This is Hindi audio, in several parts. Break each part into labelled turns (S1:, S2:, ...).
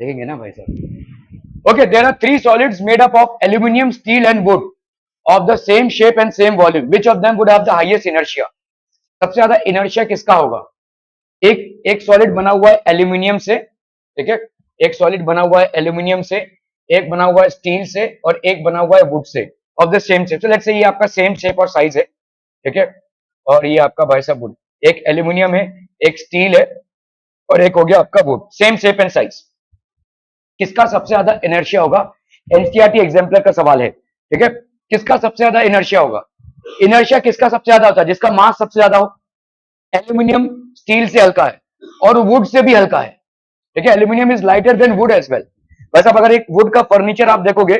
S1: देखेंगे ना भाई साहब। Okay, there are three solids made up of aluminium, steel and wood of the same shape and same volume, which of them would have the highest inertia? सबसे ज्यादा इनर्शिया किसका होगा? एक एक सॉलिड बना हुआ है एल्यूमिनियम से, ठीक है, एक सॉलिड बना हुआ है एल्यूमिनियम से, एक बना हुआ है स्टील से, और एक बना हुआ है would say, of the same shape. Let's say ये आपका सेम शेप और साइज है, ठीक है, और ये आपका भाई साहब वुड, एक एल्यूमिनियम है, एक स्टील है, और एक हो गया आपका would, same shape and size. किसका सबसे ज्यादा इनर्शिया होगा? एनसीईआरटी एग्जाम्पलर का सवाल है, ठीक है। किसका सबसे ज्यादा इनर्शिया होगा? इनर्शिया किसका सबसे ज्यादा होता है? जिसका मास सबसे ज्यादा हो। एल्यूमिनियम स्टील से हल्का है और वुड से भी हल्का है, ठीक है। Aluminium is lighter than wood as well. वैसे अगर एक वुड का फर्नीचर आप देखोगे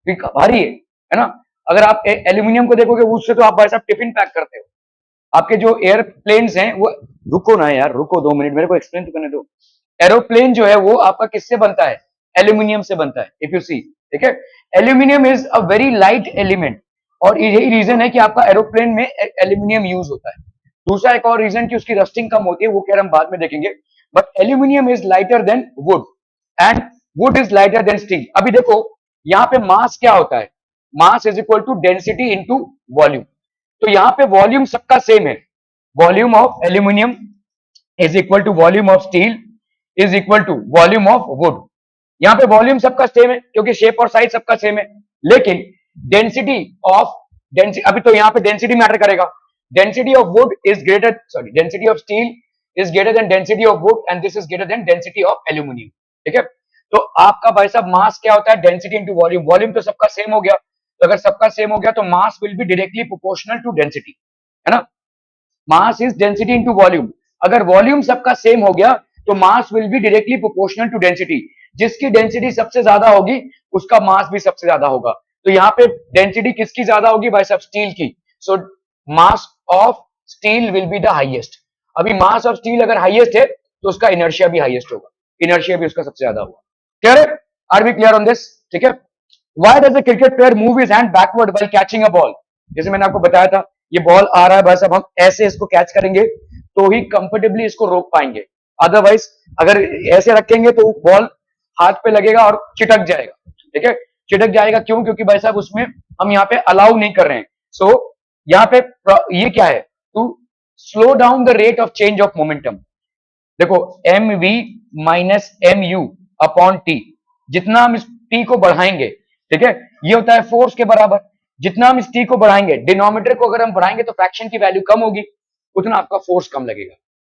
S1: भारी है ना। अगर आप एल्यूमिनियम को देखोगे उससे तो आप भाई साहब टिफिन पैक करते हो। आपके जो एयरप्लेन्स हैं वो, रुको ना यार, रुको 2 मिनट, मेरे को एक्सप्लेन तो करने दो। एरोप्लेन जो है वो आपका किससे बनता है? एल्यूमिनियम से बनता है, इफ यू सी, ठीक है। Aluminium is a very light element, और यही रीजन है कि आपका एरोप्लेन में एल्यूमिनियम यूज होता है। दूसरा एक और रीजन कि उसकी रस्टिंग कम होती है, वो कह हम बाद में देखेंगे। But aluminium is lighter than wood, and wood is lighter than steel. अभी देखो यहाँ पे मास क्या होता है? Mass is equal to density into volume. तो यहाँ पे वॉल्यूम सबका सेम है। Volume of aluminium is equal to volume of steel is equal to volume of wood. यहाँ पे वॉल्यूम सबका सेम है क्योंकि शेप और साइज सबका सेम है, लेकिन डेंसिटी ऑफ डेंसिटी, अभी तो यहाँ पे डेंसिटी मैटर करेगा। Density of would is greater, sorry, density of steel is greater than density of would, and this is greater than density of aluminium, ठीक है। तो आपका भाई साहब मास क्या होता है? Density into volume. वॉल्यूम तो सबका सेम हो गया, तो अगर सबका सेम हो गया तो mass will be directly proportional to density, है ना। Mass is density into volume. अगर वॉल्यूम सबका सेम हो गया तो mass will be directly proportional to density. जिसकी डेंसिटी सबसे ज्यादा होगी उसका मास भी सबसे ज्यादा होगा। तो यहाँ पे डेंसिटी किसकी ज्यादा होगी भाई साहब? स्टील की। So mass of steel will be the highest. अभी मास ऑफ स्टील अगर हाईएस्ट है तो उसका इनर्शिया भी हाईएस्ट होगा, इनर्शिया भी उसका सबसे ज्यादा होगा। क्लियर है? Are we clear on this? ठीक है। Why does a cricket player move his hand backward while catching a ball? जैसे मैंने आपको बताया था, ये बॉल आ रहा है भाई साहब, हम ऐसे इसको कैच करेंगे तो ही कंफर्टेबली इसको रोक पाएंगे। अदरवाइज अगर ऐसे रखेंगे तो बॉल हाथ पे लगेगा और चिटक जाएगा, ठीक है। चिटक जाएगा क्यों? क्योंकि भाई साहब उसमें हम यहाँ पे अलाउ नहीं कर रहे हैं। सो यहाँ पे ये क्या है? To slow down the rate of change of momentum. देखो m v minus m u upon t, जितना हम इस टी को बढ़ाएंगे, ठीक है, ये होता है फोर्स के बराबर। जितना हम इस टी को बढ़ाएंगे, डिनोमिनेटर को अगर हम बढ़ाएंगे तो फ्रैक्शन की वैल्यू कम होगी, उतना आपका फोर्स कम लगेगा,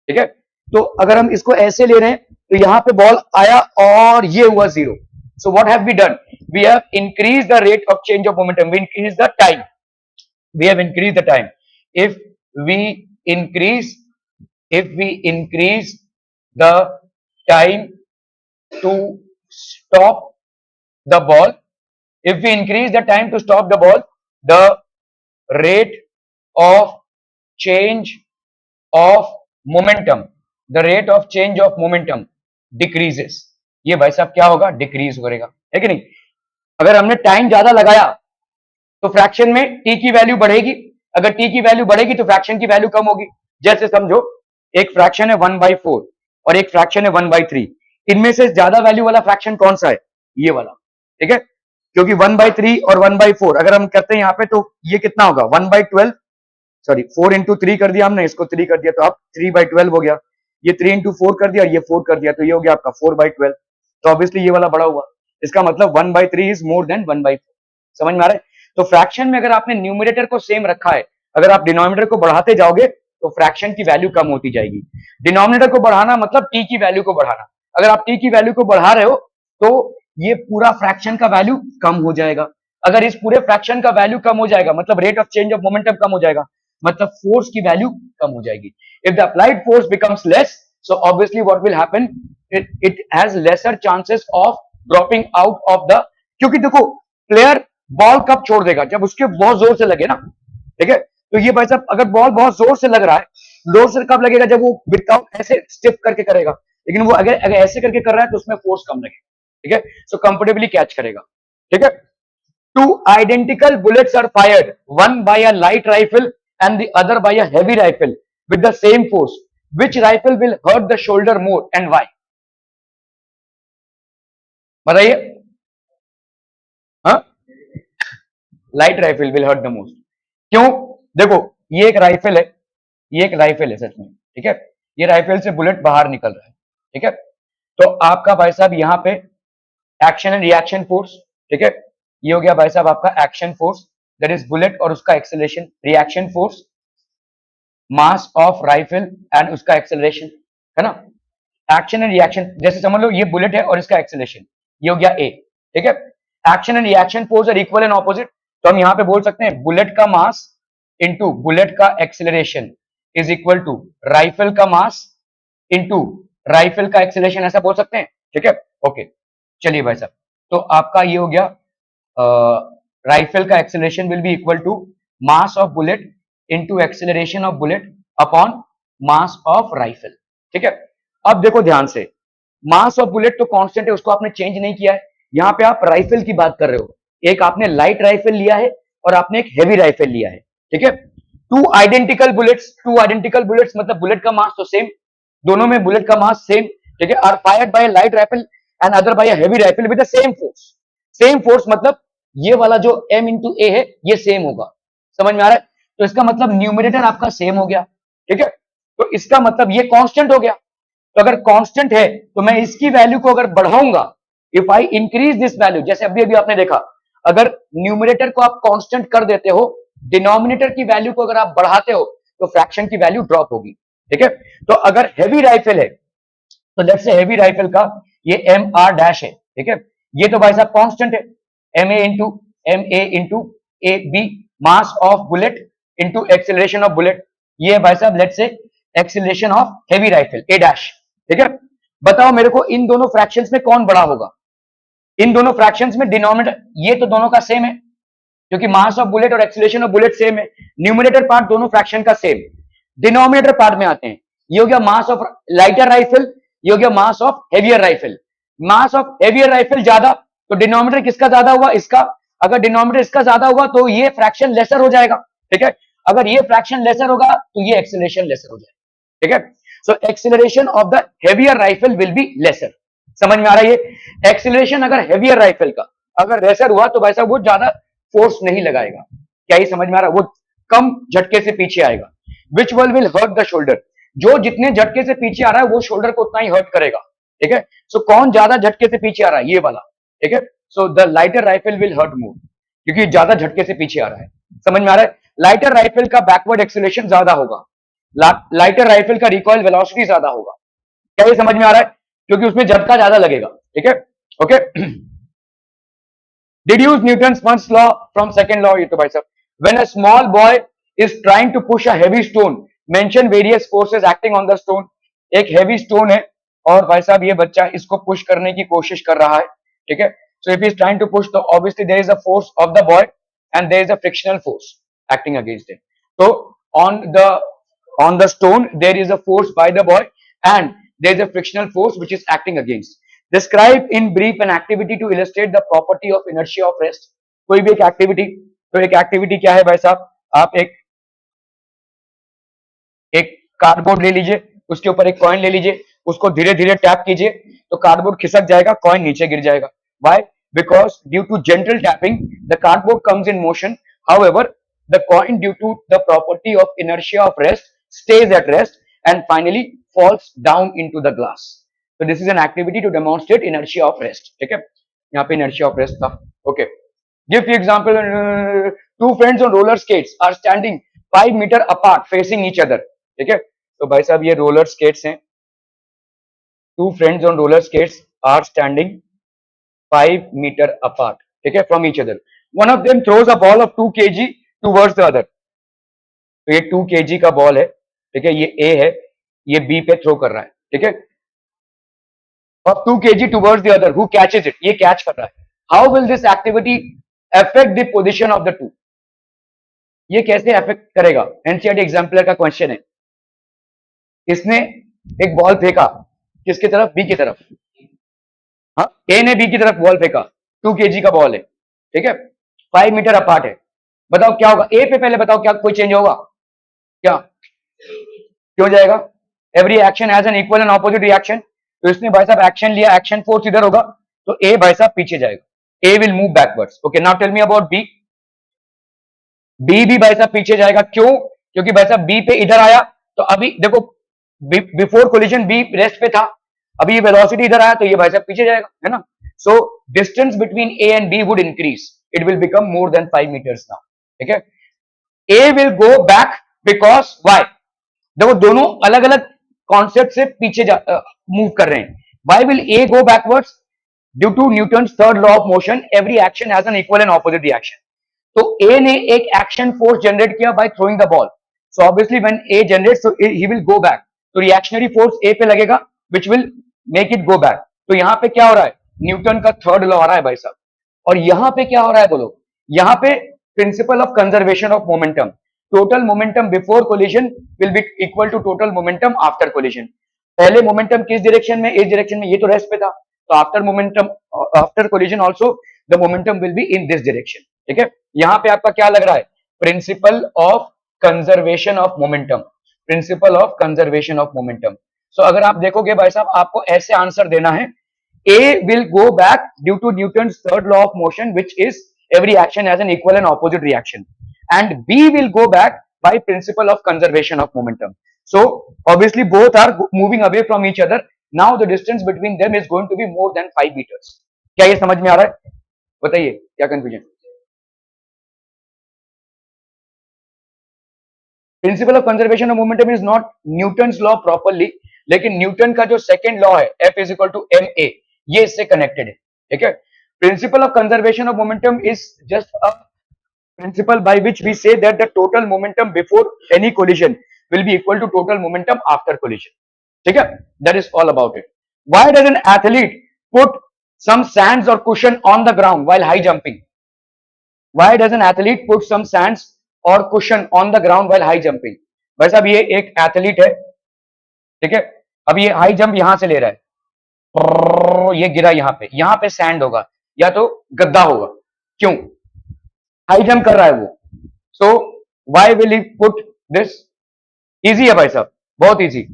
S1: ठीक है। तो अगर हम इसको ऐसे ले रहे हैं तो यहां पे बॉल आया और ये हुआ zero. So what have we done? We have increase the rate of change of momentum, we increase the time, we have increased the time. if we increase if we increase the time to stop the ball, if we increase the time to stop the ball, the rate of change of momentum, the rate of change of momentum decreases. ये भाई साहब क्या होगा? डिक्रीज करेगा, है कि नहीं। अगर हमने टाइम ज्यादा लगाया तो फ्रैक्शन में टी की वैल्यू बढ़ेगी, अगर टी की वैल्यू बढ़ेगी तो फ्रैक्शन की वैल्यू कम होगी। जैसे समझो एक फ्रैक्शन है 1/4 और एक फ्रैक्शन है 1/3, इनमें से ज्यादा वैल्यू वाला फ्रैक्शन कौन सा है? ये वाला, ठीक है। क्योंकि 1/3 और 1/4 अगर हम करते हैं यहाँ पे तो ये कितना होगा? 1/12, सॉरी 4 इंटू 3 कर दिया हमने, इसको 3 कर दिया तो अब 3/12 हो गया। ये 3 इंटू 4 कर दिया, ये 4 कर दिया, तो ये हो गया आपका 4/12। तो ऑब्वियसली ये वाला बड़ा हुआ, इसका मतलब 1/3 इज मोर देन 1/4। समझ में आ रहा है? तो फ्रैक्शन में अगर आपने न्यूमरेटर को सेम रखा है, अगर आप डिनोमिनेटर को बढ़ाते जाओगे तो फ्रैक्शन की वैल्यू कम होती जाएगी। डिनोमिनेटर को बढ़ाना मतलब टी की वैल्यू को बढ़ाना। अगर आप टी की वैल्यू को बढ़ा रहे हो तो ये पूरा फ्रैक्शन का वैल्यू कम हो जाएगा। अगर इस पूरे फ्रैक्शन का वैल्यू कम हो जाएगा मतलब rate of change of momentum कम हो जाएगा, मतलब फोर्स की वैल्यू कम हो जाएगी। If the applied force becomes less, so obviously what will happen, it has lesser chances of dropping out of the, क्योंकि देखो प्लेयर बॉल कब छोड़ देगा? जब उसके बहुत जोर से लगे ना, ठीक है। तो ये भाई साहब अगर बॉल बहुत जोर से लग रहा है, जोर से कब लगेगा? जब वो विदाउट ऐसे स्टिफ करके करेगा, लेकिन वो अगर ऐसे करके कर रहा है तो उसमें फोर्स कम लगेगा, ठीक है। सो कंफर्टेबली कैच करेगा, ठीक है। Two identical bullets are fired, one by a light rifle and the other by a heavy rifle with the same force, which rifle will hurt the shoulder more and why? बताइए। हाँ, light rifle will hurt the most. क्यों? देखो, ये एक राइफल है, ये एक राइफल है सच में, ठीक है। ये राइफल से बुलेट बाहर निकल रहा है, ठीक है। तो आपका भाई साहब यहाँ पे एक्शन एंड रिएक्शन फोर्स, ठीक है। ये हो गया भाई साहब आपका action force, that is bullet और उसका acceleration. Reaction force, mass of rifle and उसका एक्सेलरेशन, है ना। एक्शन एंड रिएक्शन, जैसे समझ लो ये बुलेट है और इसका एक्सेलरेशन, ये हो गया ए, ठीक है। Action and reaction force are equal and opposite, तो हम यहां पे बोल सकते हैं बुलेट का मास इनटू बुलेट का acceleration is equal to rifle का मास इनटू राइफल का एक्सेलरेशन, ऐसा बोल सकते हैं, ठीक है। ओके, चलिए भाई साहब, तो आपका ये हो गया राइफल का acceleration will be equal to mass of bullet into acceleration of bullet upon mass of rifle, ठीक है। अब देखो ध्यान से, मास ऑफ बुलेट तो कांस्टेंट है, उसको आपने चेंज नहीं किया है। यहां पे आप राइफल की बात कर रहे हो, एक आपने लाइट राइफल लिया है और आपने एक हेवी राइफल लिया है, ठीक है। Two identical bullets, to identical bullets मतलब बुलेट का मास तो सेम, दोनों में बुलेट का मास सेम, ठीक है। Are fired by light rifle and other by heavy rifle with the same force. Same force मतलब ये वाला जो m इंटू ए है ये सेम होगा, समझ में आ रहा है। तो इसका मतलब न्यूमरेटर आपका सेम हो गया, ठीक है। तो इसका मतलब ये कांस्टेंट हो गया। तो अगर कांस्टेंट है तो मैं इसकी वैल्यू को अगर बढ़ाऊंगा, if I increase this value, जैसे अभी अभी आपने देखा, अगर न्यूमरेटर को आप कांस्टेंट कर देते हो, डिनोमिनेटर की वैल्यू को अगर आप बढ़ाते हो, तो फ्रैक्शन की वैल्यू ड्रॉप होगी, ठीक है। तो अगर हैवी राइफल है तो लेट्स से हैवी राइफल का ये एम आर डैश है, ठीक है। ये तो भाई साहब कांस्टेंट है, m a into a b, mass of bullet into acceleration of bullet. ये है भाई साहब let's say acceleration of heavy rifle a dash, ठीक है। बताओ मेरे को इन दोनों फ्रैक्शंस में कौन बड़ा होगा? इन दोनों फ्रैक्शंस में डिनोमिनेटर, ये तो दोनों का सेम है क्योंकि मास ऑफ बुलेट और एक्सीलरेशन ऑफ बुलेट सेम है। न्यूमरेटर पार्ट दोनों फ्रैक्शन का सेम। डिनोमिनेटर पार्ट में आते हैं, ये हो गया मास ऑफ लाइटर राइफल, ये हो गया mass of heavier rifle. Mass of heavier rifle ज्यादा, तो डिनोमिनेटर किसका ज्यादा हुआ? इसका। अगर डिनोमिनेटर इसका ज्यादा हुआ तो ये फ्रैक्शन लेसर हो जाएगा, ठीक है। अगर ये फ्रैक्शन लेसर होगा तो ये एक्सीलरेशन लेसर हो जाएगा, ठीक है। So acceleration of the heavier rifle will be lesser. समझ में आ रहा है? ये एक्सीलरेशन अगर हेवियर राइफल का अगर लेसर हुआ तो भाई साहब वो ज्यादा फोर्स नहीं लगाएगा। क्या ये समझ में आ रहा है? वो कम झटके से पीछे आएगा। Which will hurt the shoulder, जो जितने झटके से पीछे आ रहा है वो शोल्डर को उतना ही हर्ट करेगा, ठीक है। सो कौन ज्यादा झटके से पीछे आ रहा है? ये वाला, ठीक है। So the lighter rifle will hurt more क्योंकि ज्यादा झटके से पीछे आ रहा है। समझ में आ रहा है? लाइटर राइफल का बैकवर्ड एक्सीलरेशन ज्यादा होगा, लाइटर राइफल का रिकॉइल वेलोसिटी ज्यादा होगा। क्या ये समझ में आ रहा है? क्योंकि उसमें झटका ज्यादा लगेगा, ठीक है। Okay, deduce Newton's first law from second law. ये तो भाई साहब, when a small boy is trying to push a heavy stone, mention various forces acting on the stone. एक heavy stone है और भाई साहब ये बच्चा इसको पुश करने की कोशिश कर रहा है, ठीक है। So if he is trying to push, तो obviously there is a force of the boy and there is a frictional force acting against it. So on the stone there is a force by the boy and there is a frictional force which is acting against. Describe in brief an activity to illustrate the property of inertia of rest. कोई भी एक एक्टिविटी, तो एक एक्टिविटी क्या है भाई साहब? आप एक कार्डबोर्ड ले लीजिए, उसके ऊपर एक कॉइन ले लीजिए, उसको धीरे धीरे टैप कीजिए तो कार्डबोर्ड खिसक जाएगा, कॉइन नीचे गिर जाएगा। Why? Because due to gentle tapping the cardboard comes in motion, however the coin due to the property of inertia of rest stays at rest and finally falls down into the glass. So this is an activity to demonstrate inertia of rest, ठीक है। यहाँ पे inertia of rest था। Okay, give the example. Two friends on roller skates are standing 5 meter apart facing each other, ठीक है। तो भाई साहब ये रोलर स्केट्स हैं, two friends on roller skates are standing 5 meter apart, ठीक है, from each other. One of them throws a ball of 2 kg towards the other. तो ये 2 kg का बॉल है, ठीक है, ये ए है, ये बी पे थ्रो कर रहा है, ठीक है। Of 2 kg towards the other, who catches it, ये कैच कर रहा है। How will this activity affect the position of the two? ये कैसे अफेक्ट करेगा? एनसीईआरटी एग्जाम्पलर का क्वेश्चन है। इसने एक बॉल फेंका किसकी तरफ? बी की तरफ। हाँ, ए ने बी की तरफ बॉल फेंका, 2 kg का बॉल है, ठीक है, 5 मीटर अपार्ट है। बताओ क्या होगा? ए पे पहले बताओ, क्या कोई चेंज होगा क्या? क्यों जाएगा? Every action has an equal and opposite reaction. तो इसने भाई साहब एक्शन लिया, एक्शन फोर्स इधर होगा, तो ए भाई साहब पीछे जाएगा, A will move backwards. Okay, now tell me about B. B भी भाई साहब पीछे जाएगा, क्यों? क्योंकि भाई साहब बी पे इधर आया, तो अभी देखो बिफोर कोलिजन बी रेस्ट पे था, अभी ये वेलोसिटी इधर आया तो ये भाई साहब पीछे जाएगा, है ना। So distance between A and B would increase, it will become more than 5 metres now. ठीक है, A will go back because why, देखो दोनों अलग अलग कॉन्सेप्ट से पीछे मूव कर रहे हैं। Why will A go backwards? Due to Newton third law of motion, every action has an equal and opposite reaction. तो ए ने एक एक्शन फोर्स जनरेट किया by throwing the ball, so obviously when A generates so he will go back, तो रिएक्शनरी फोर्स ए पे लगेगा which will make it go back. तो यहां पे क्या हो रहा है? न्यूटन का थर्ड लॉ आ रहा है भाई साहब। और यहां पे क्या हो रहा है बोलो? यहां पे principle of conservation of momentum, total momentum before collision will be equal to total momentum after collision. पहले मोमेंटम किस डायरेक्शन में? इस डायरेक्शन में, ये तो रेस्ट पे था, तो after momentum after collision also the momentum will be in this direction. ठीक है, यहां पे आपका क्या लग रहा है? Principle of conservation of momentum, principle of conservation of momentum. So अगर आप देखोगे भाई साहब, आपको ऐसे आंसर देना है, A will go back due to Newton's third law of motion, which is every action has an equal and opposite reaction, and B will go back by principle of conservation of momentum. So obviously both are moving away from each other. Now the distance between them is going to be more than 5 meters. क्या ये समझ में आ रहा है? बताइए क्या confusion? Principle of conservation of momentum is not Newton's law properly, लेकिन न्यूटन का जो सेकंड लॉ है F is equal to m a, ये इससे कनेक्टेड है। ठीक है, principle of conservation of momentum is just a principle by which we say that the total momentum before any collision will be equal to total momentum after collision. ठीक है, that is all about it. Why does an athlete put some sands or cushion on the ground while high jumping? Why does an athlete put some sands or cushion on the ground while high jumping? भाई साहब ये एक एथलीट है, ठीक है, अब ये हाई जंप यहां से ले रहा है, ये गिरा यहाँ पे सैंड होगा या तो गद्दा होगा, क्यों? हाई जंप कर रहा है वो, so why will he put this? Easy है भाई साहब, बहुत इजी।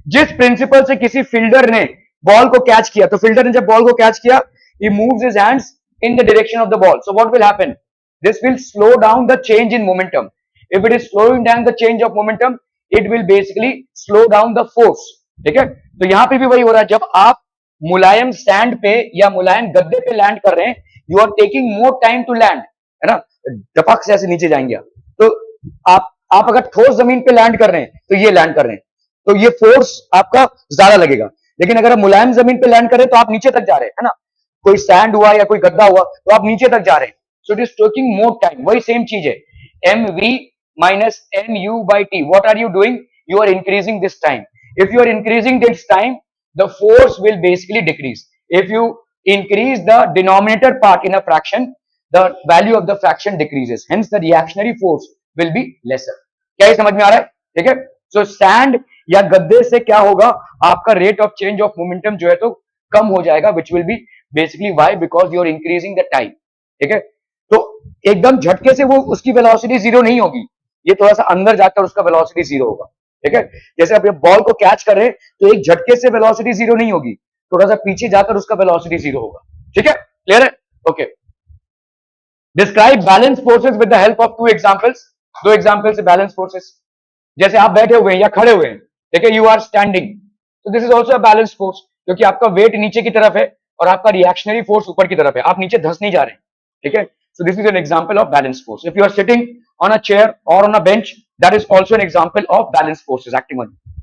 S1: जिस प्रिंसिपल से किसी फील्डर ने बॉल को कैच किया, तो फील्डर ने जब बॉल को कैच किया, he moves his hands in the direction of the ball, so what will happen? This will slow down the change in momentum. If it is slowing down the change of momentum, it will basically slow down the force. ठीक है, तो यहां पे भी वही हो रहा है, जब आप मुलायम सैंड पे या मुलायम गद्दे पे लैंड कर रहे हैं, you are taking more time to land, है ना, दपक से ऐसे नीचे जाएंगे आप, तो आप अगर ठोस जमीन पे लैंड कर रहे हैं तो ये लैंड कर रहे हैं, तो ये फोर्स आपका ज्यादा लगेगा। लेकिन अगर आप मुलायम जमीन पे लैंड कर रहे हैं तो आप नीचे तक जा रहे हैं, है ना, कोई सैंड हुआ या कोई गद्दा हुआ तो आप नीचे तक जा रहे हैं, so it is taking more time. वही सेम चीज है, m v minus m u by t, what are you doing? You are increasing this time. If you are increasing this time, the force will basically decrease. If you increase the denominator part in a fraction, the value of the fraction decreases. Hence, the reactionary force will be lesser. क्या ये समझ में आ रहा है? ठीक है, so sand या गद्दे से क्या होगा? आपका rate of change of momentum जो है तो कम हो जाएगा, which will be basically why? Because you are increasing the time. ठीक है, तो एकदम झटके से वो उसकी वेलोसिटी जीरो नहीं होगी, ये थोड़ा सा अंदर जाकर उसका वेलोसिटी जीरो होगा। ठीक है, जैसे आप ये बॉल को कैच कर रहे हैं तो एक झटके से वेलोसिटी जीरो नहीं होगी, थोड़ा सा पीछे जाकर उसका वेलोसिटी जीरो होगा। ठीक है, क्लियर है? Okay, describe balance forces with the help of to examples. दो एग्जांपल से बैलेंस फोर्सेस, जैसे आप बैठे हुए हैं या खड़े हुए हैं, ठीक है, यू आर स्टैंडिंग, तो this is also a balance force, क्योंकि आपका वेट नीचे की तरफ है और आपका रिएक्शनरी फोर्स ऊपर की तरफ है, आप नीचे धंस नहीं जा रहे हैं। ठीक है, so this is an example of balance force. If you are sitting on a chair or on a bench, that is also an example of balance forces acting on you.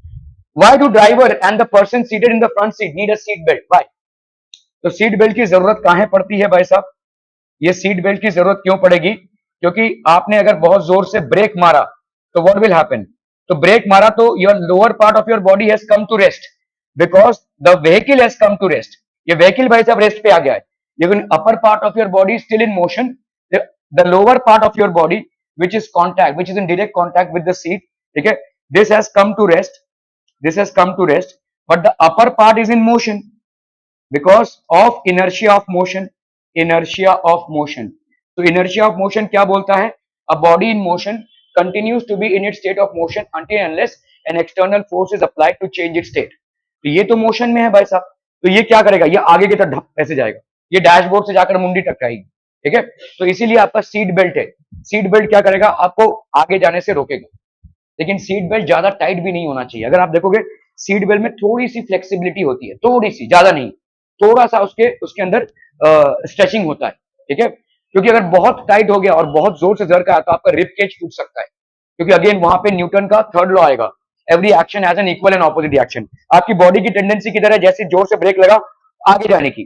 S1: Why do driver and the person seated in the front seat need a seat belt? Why? तो सीट बेल्ट की जरूरत कहां पड़ती है भाई साहब? ये सीट बेल्ट की जरूरत क्यों पड़ेगी? क्योंकि आपने अगर बहुत जोर से ब्रेक मारा तो व्हाट विल हैपन? तो ब्रेक मारा तो your lower part of your body has come to rest, because the vehicle has come to rest. ये व्हीकल भाई साहब रेस्ट पे आ गया है, लेकिन upper part of your body still in motion, the lower part of your body which is in direct contact with the seat, ठीक है, this has come to rest, but the upper part is in motion because of inertia of motion. So inertia of motion क्या बोलता है? A body in motion continues to be in its state of motion until unless an external force is applied to change its state. तो ये तो मोशन में है भाई साहब, तो ये क्या करेगा? ये आगे की तरफ ऐसे जाएगा, ये डैशबोर्ड से जाकर मुंडी टकराएगी, ठीक है। तो इसीलिए आपका सीट बेल्ट है, सीट बेल्ट क्या करेगा, आपको आगे जाने से रोकेगा। लेकिन सीट बेल्ट ज्यादा टाइट भी नहीं होना चाहिए। अगर आप देखोगे सीट बेल्ट में थोड़ी सी फ्लेक्सिबिलिटी होती है, थोड़ी सी, ज्यादा नहीं, थोड़ा सा उसके उसके अंदर स्ट्रेचिंग होता है, ठीक है। क्योंकि अगर बहुत टाइट हो गया और बहुत जोर से जर का तो आपका रिब केज टूट सकता है, क्योंकि अगेन वहां पे न्यूटन का थर्ड लॉ आएगा, every action has an equal and opposite reaction. आपकी बॉडी की टेंडेंसी की तरह जैसे जोर से ब्रेक लगा आगे जाने की,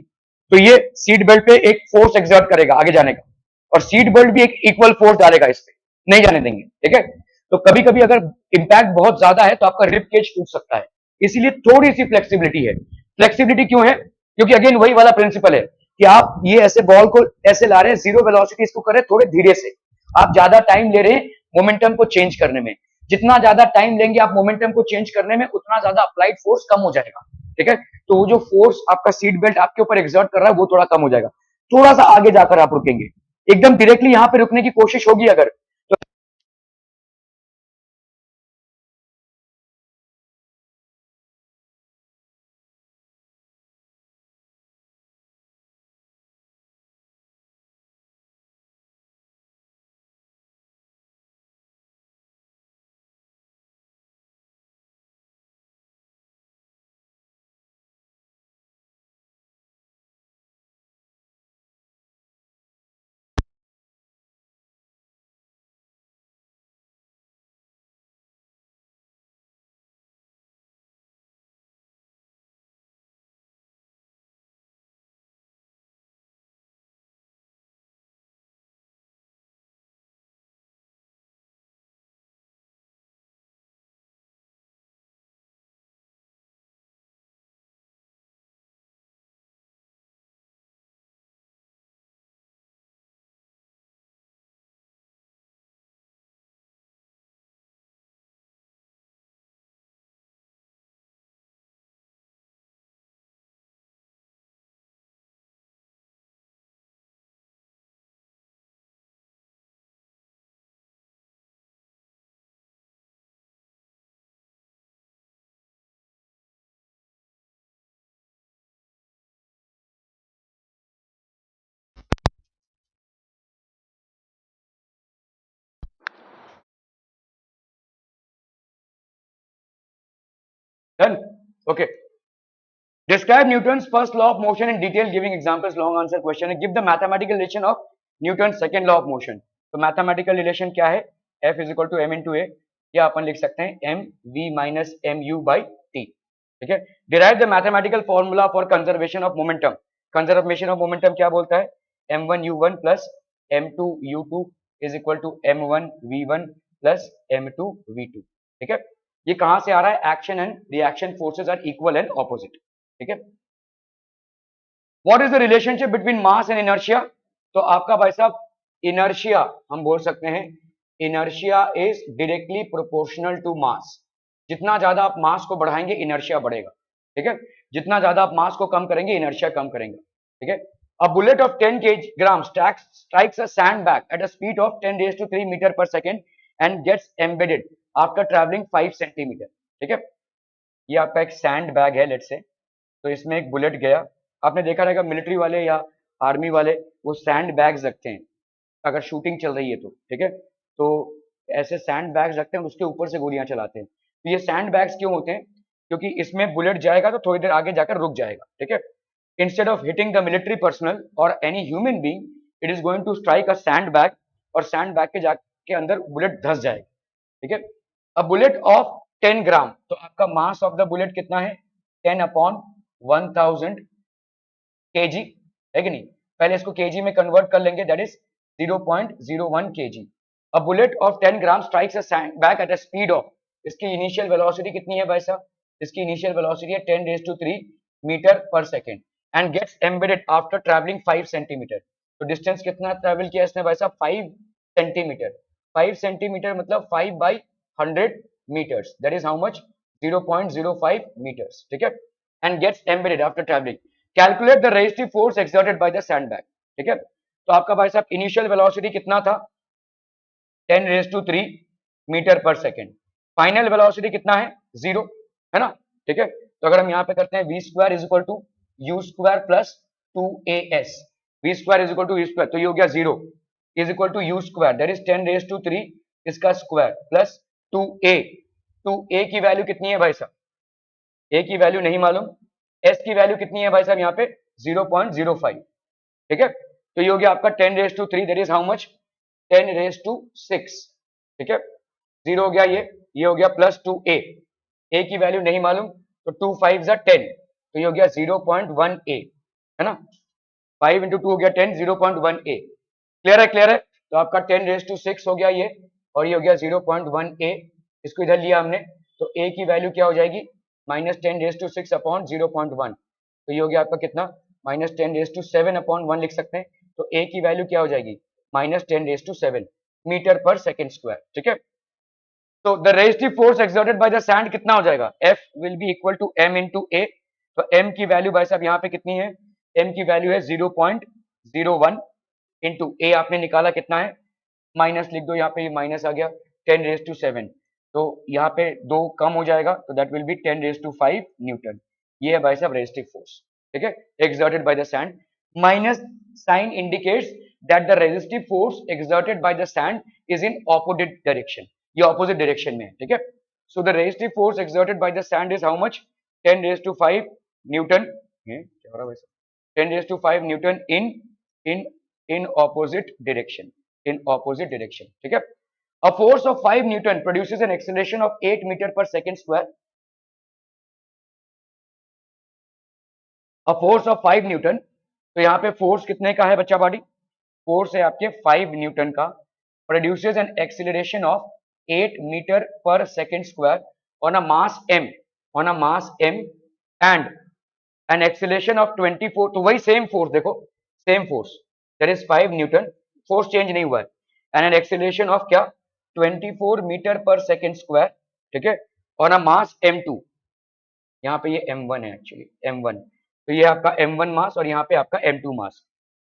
S1: तो ये सीट बेल्ट पे एक फोर्स एक्सर्ट करेगा आगे जाने का, और सीट बेल्ट भी एक इक्वल फोर्स डालेगा इस पे, नहीं जाने देंगे, ठीक है। तो कभी कभी अगर इंपैक्ट बहुत ज्यादा है तो आपका रिब केज टूट सकता है, इसीलिए थोड़ी सी फ्लेक्सिबिलिटी है। फ्लेक्सिबिलिटी क्यों है, क्योंकि अगेन वही वाला प्रिंसिपल है कि आप ये ऐसे बॉल को ऐसे ला रहे हैं, जीरो वेलोसिटी इसको कर रहे हैं थोड़े धीरे से, आप ज्यादा टाइम ले रहे हैं मोमेंटम को चेंज करने में। जितना ज्यादा टाइम लेंगे आप मोमेंटम को चेंज करने में, उतना ज्यादा अप्लाइड फोर्स कम हो जाएगा, ठीक है। तो वो जो फोर्स आपका सीट बेल्ट आपके ऊपर एक्सर्ट कर रहा है वो थोड़ा कम हो जाएगा, थोड़ा सा आगे जाकर आप रुकेंगे। एकदम डायरेक्टली यहां पे रुकने की कोशिश होगी अगर, तो done, okay. Describe Newton's first law of motion in detail, giving examples. Long answer question है. Give the mathematical relation of Newton's second law of motion. तो mathematical relation क्या है? F is equal to m into a, या अपन लिख सकते हैं m v minus m u by t, ठीक है। Derive the mathematical formula for conservation of momentum. Conservation of momentum क्या बोलता है? m1 u1 plus m2 u2 is equal to m1 v1 plus m2 v2, ठीक है। ये कहां से आ रहा है? Action and reaction forces are equal and opposite, ठीक है। What is the relationship between mass and inertia? तो आपका भाई साहब इनर्शिया हम बोल सकते हैं, inertia is directly proportional to mass. जितना ज्यादा आप मास को बढ़ाएंगे इनर्शिया बढ़ेगा, ठीक है। जितना ज्यादा आप मास को कम करेंगे इनर्शिया कम करेंगे, ठीक है। A bullet of 10 kg strikes a sandbag at a speed of 10 raised to 3 meter per second and gets embedded after traveling 5 centimeter, ठीक है। ये आपका एक सैंड बैग है लेट से, तो इसमें एक बुलेट गया। आपने देखा रहेगा मिलिट्री वाले या आर्मी वाले वो सैंड बैग्स रखते हैं अगर शूटिंग चल रही है तो, ठीक है। तो ऐसे सैंड बैग्स रखते हैं, उसके ऊपर से गोलियां चलाते हैं। तो ये सैंड बैग्स क्यों होते हैं? क्योंकि इसमें बुलेट जाएगा तो थोड़ी देर आगे जाकर रुक जाएगा, ठीक है। Instead of hitting the military personnel और any human being, it is going to strike a sand bag, और सैंड बैग के जाके अंदर बुलेट धस जाएगा, ठीक है। अ बुलेट ऑफ 10 ग्राम, तो आपका मास ऑफ द बुलेट कितना है? 10 अपॉन 1000 केजी, है कि नहीं? पहले इसको केजी में कन्वर्ट कर लेंगे, that is 0.01 kg. A bullet of 10 gram strikes a sandbag at a speed of, इसकी इनिशियल वेलोसिटी कितनी है भाई साहब? इसकी इनिशियल वेलोसिटी है 10 रेज टू 3 मीटर पर second and gets embedded after travelling 5 centimeter. तो डिस्टेंस कितना ट्रैवल किया इसने भाई साहब? 5 सेंटीमीटर। 5 सेंटीमीटर मतलब 5 by 100 meters, that is how much? 0.05 meters, ठीक है। and gets embedded after traveling. Calculate the resistive force exerted by the sandbag, ठीक है। तो आपका भाई साहब इनिशियल वेलोसिटी कितना था? 10 रेज टू 3 मीटर पर सेकेंड। फाइनल वेलोसिटी कितना है? 0, है ना, ठीक है। तो अगर हम यहाँ पे करते हैं v square is equal to u square plus 2as, v square is equal to u square, तो ये हो गया 0 is equal to u square that is 10⁻³ इसका स्क्वायर प्लस 2a, 2a की वैल्यू कितनी है भाई साहब, a की वैल्यू नहीं मालूम, s की वैल्यू कितनी है भाई साहब यहाँ पे 0.05, ठीक है, तो ये हो गया आपका 10⁻³ दैट इज हाउ मच 10⁻6, ठीक है, 0 हो गया ये हो गया प्लस 2a, a की वैल्यू नहीं मालूम तो 2 5 जा 10, तो ये हो गया 0.1a, है ना, 5 इंटू 2 हो गया 10, 0.1a, क्लियर है, तो आपका 10⁻6 हो गया ये, और ये हो गया 0.1a, इसको इधर लिया हमने, तो a की वैल्यू क्या हो जाएगी -10⁻6 अपॉन 0.1, तो ये हो गया आपका कितना -10⁻7 अपॉन 1 लिख सकते हैं, तो a की वैल्यू क्या हो जाएगी -10⁻7 मीटर पर सेकेंड स्क्वायर, ठीक है, तो the resistive force exerted by the sand कितना हो जाएगा, F will be equal to m into a, तो m की वैल्यू भाई साहब यहाँ पे कितनी है, m की वैल्यू है 0.01 इंटू a आपने निकाला कितना है, माइनस लिख दो यहाँ पे, ये माइनस आ गया 10⁻7, तो यहाँ पे 2 कम हो जाएगा, तो दैट विल बी 10�5 न्यूटन, ये है भाई साहब रेजिस्टिव फोर्स, ठीक है, exerted by the sand, minus sign indicates that the resistive force exerted by the sand is in opposite direction, ये ऑपोजिट डायरेक्शन में है, ठीक है, so the resistive force exerted by the sand is how much 10�5 newton, क्या हो रहा है भाई साहब 10�5 newton in opposite direction, in opposite direction, ठीक है, a force of 5 Newton produces an acceleration of 8 meter per second square, a force of 5 Newton, तो यहाँ पे फोर्स कितने का है बच्चा बाड़ी, फोर्स है आपके 5 न्यूटन का, produces an acceleration of 8 meter per second square on a mass m and an acceleration of 24, तो वही सेम फोर्स देखो, same force that is 5 Newton, force change नहीं हुआ है, एंड एन एक्सेलरेशन ऑफ क्या 24 मीटर पर सेकेंड स्क्वायर, ठीक है, और अ मास m2, यहाँ पे ये m1 है एक्चुअली m1, तो ये आपका m1 मास और यहाँ पे आपका m2 mass,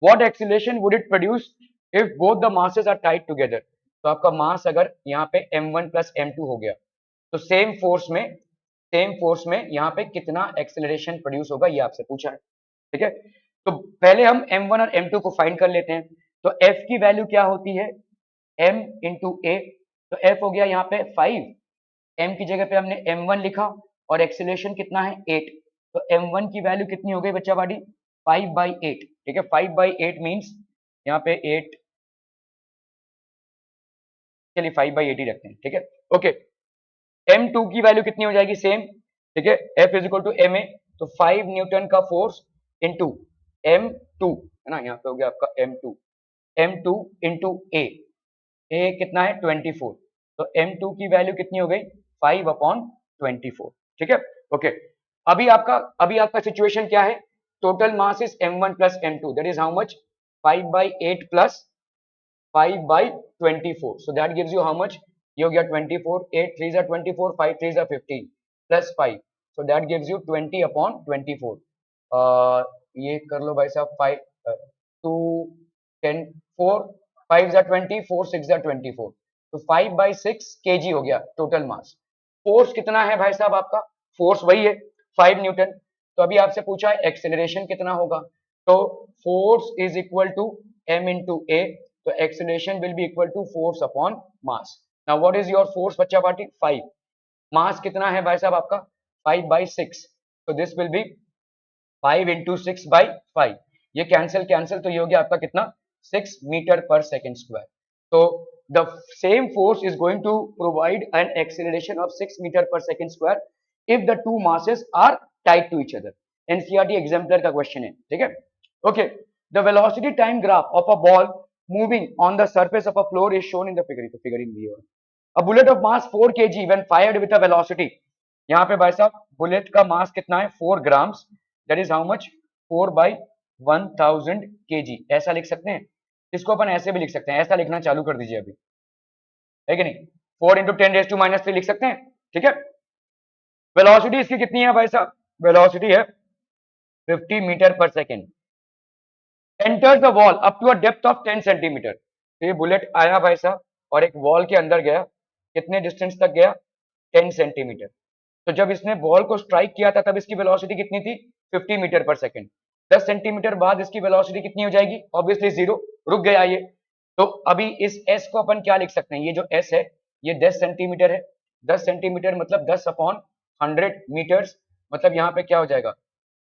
S1: what acceleration would it produce if both the masses are tied together, तो आपका मास अगर यहाँ पे m1 प्लस m2 हो गया, तो सेम फोर्स में यहाँ पे कितना एक्सेलरेशन प्रोड्यूस होगा, ये आपसे पूछा है, ठीक है, तो पहले हम m1 और m2 को फाइंड कर लेते हैं, तो f की वैल्यू क्या होती है m इंटू a, तो f हो गया यहाँ पे 5, m की जगह पे हमने m1 लिखा और एक्सेलरेशन कितना है 8, तो m1 की वैल्यू कितनी हो गई बच्चा बाड़ी 5/8, ठीक है, 5/8 मीन्स यहाँ पे 8, चलिए 5/8 ही रखते हैं, ठीक है, ओके, m2 की वैल्यू कितनी हो जाएगी सेम, ठीक है, F is equal to ma, तो 5 न्यूटन का फोर्स इंटू m2, है ना, यहाँ पे हो गया आपका m2 इंटू a कितना है 24, तो m2 की वैल्यू कितनी हो गई 5/24, ठीक है, ओके, अभी आपका सिचुएशन क्या है, total mass is m1 plus m2 that is how much 5/8 plus 5/24, so that gives you how much, ये हो गया 24, 8 3 24, 5 3 15 plus 5, so that gives you 20/24, ये कर लो भाई साहब 5 2 10 4 5 20 4 6 24, तो 5/6 kg हो गया टोटल मास, फोर्स कितना है भाई साहब आपका, फोर्स वही है 5 न्यूटन, तो अभी आपसे पूछा है एक्सेलरेशन कितना होगा, तो force is equal to m into a, तो acceleration will be equal to force upon mass, now what is your force बच्चा पार्टी 5, मास कितना है भाई साहब आपका 5/6, तो दिस विल बी 5 इंटू 6/5, ये कैंसिल, तो ये हो गया आपका कितना 6 मीटर पर सेकेंड स्क्वायर, तो the same force is going to provide an acceleration of 6 metre पर second square if the two masses are tied to each other, NCERT exemplar का क्वेश्चन है, ठीक है, okay, the velocity time graph of a ball moving on the surface of a floor is shown in the figure, तो फिगर इन दी है, a bullet of mass 4 kg when fired with a velocity, यहाँ पे भाई साहब बुलेट का मास कितना है 4 grams, that is how much 4/1000 kg, ऐसा लिख सकते हैं, इसको अपन ऐसे भी लिख सकते हैं, ऐसा लिखना चालू कर दीजिए अभी, है कि नहीं, 4 इंटू 10⁻³ लिख सकते हैं, ठीक है, वेलोसिटी इसकी कितनी है भाई साहब, वेलोसिटी है 50 मीटर पर second, enters the wall up to a depth of 10 centimeter, तो ये बुलेट आया भाई साहब और एक वॉल के अंदर गया, कितने डिस्टेंस तक गया 10 सेंटीमीटर, तो जब इसने बॉल को स्ट्राइक किया था तब इसकी वेलोसिटी कितनी थी 50 मीटर पर सेकेंड, 10 सेंटीमीटर बाद इसकी वेलोसिटी कितनी हो जाएगी, ऑब्वियसली जीरो, रुक गया ये। तो अभी इस s को अपन क्या लिख सकते हैं, ये जो s है ये 10 सेंटीमीटर है, 10 सेंटीमीटर मतलब 10 अपॉन 100 मीटर्स, मतलब यहाँ पे क्या हो जाएगा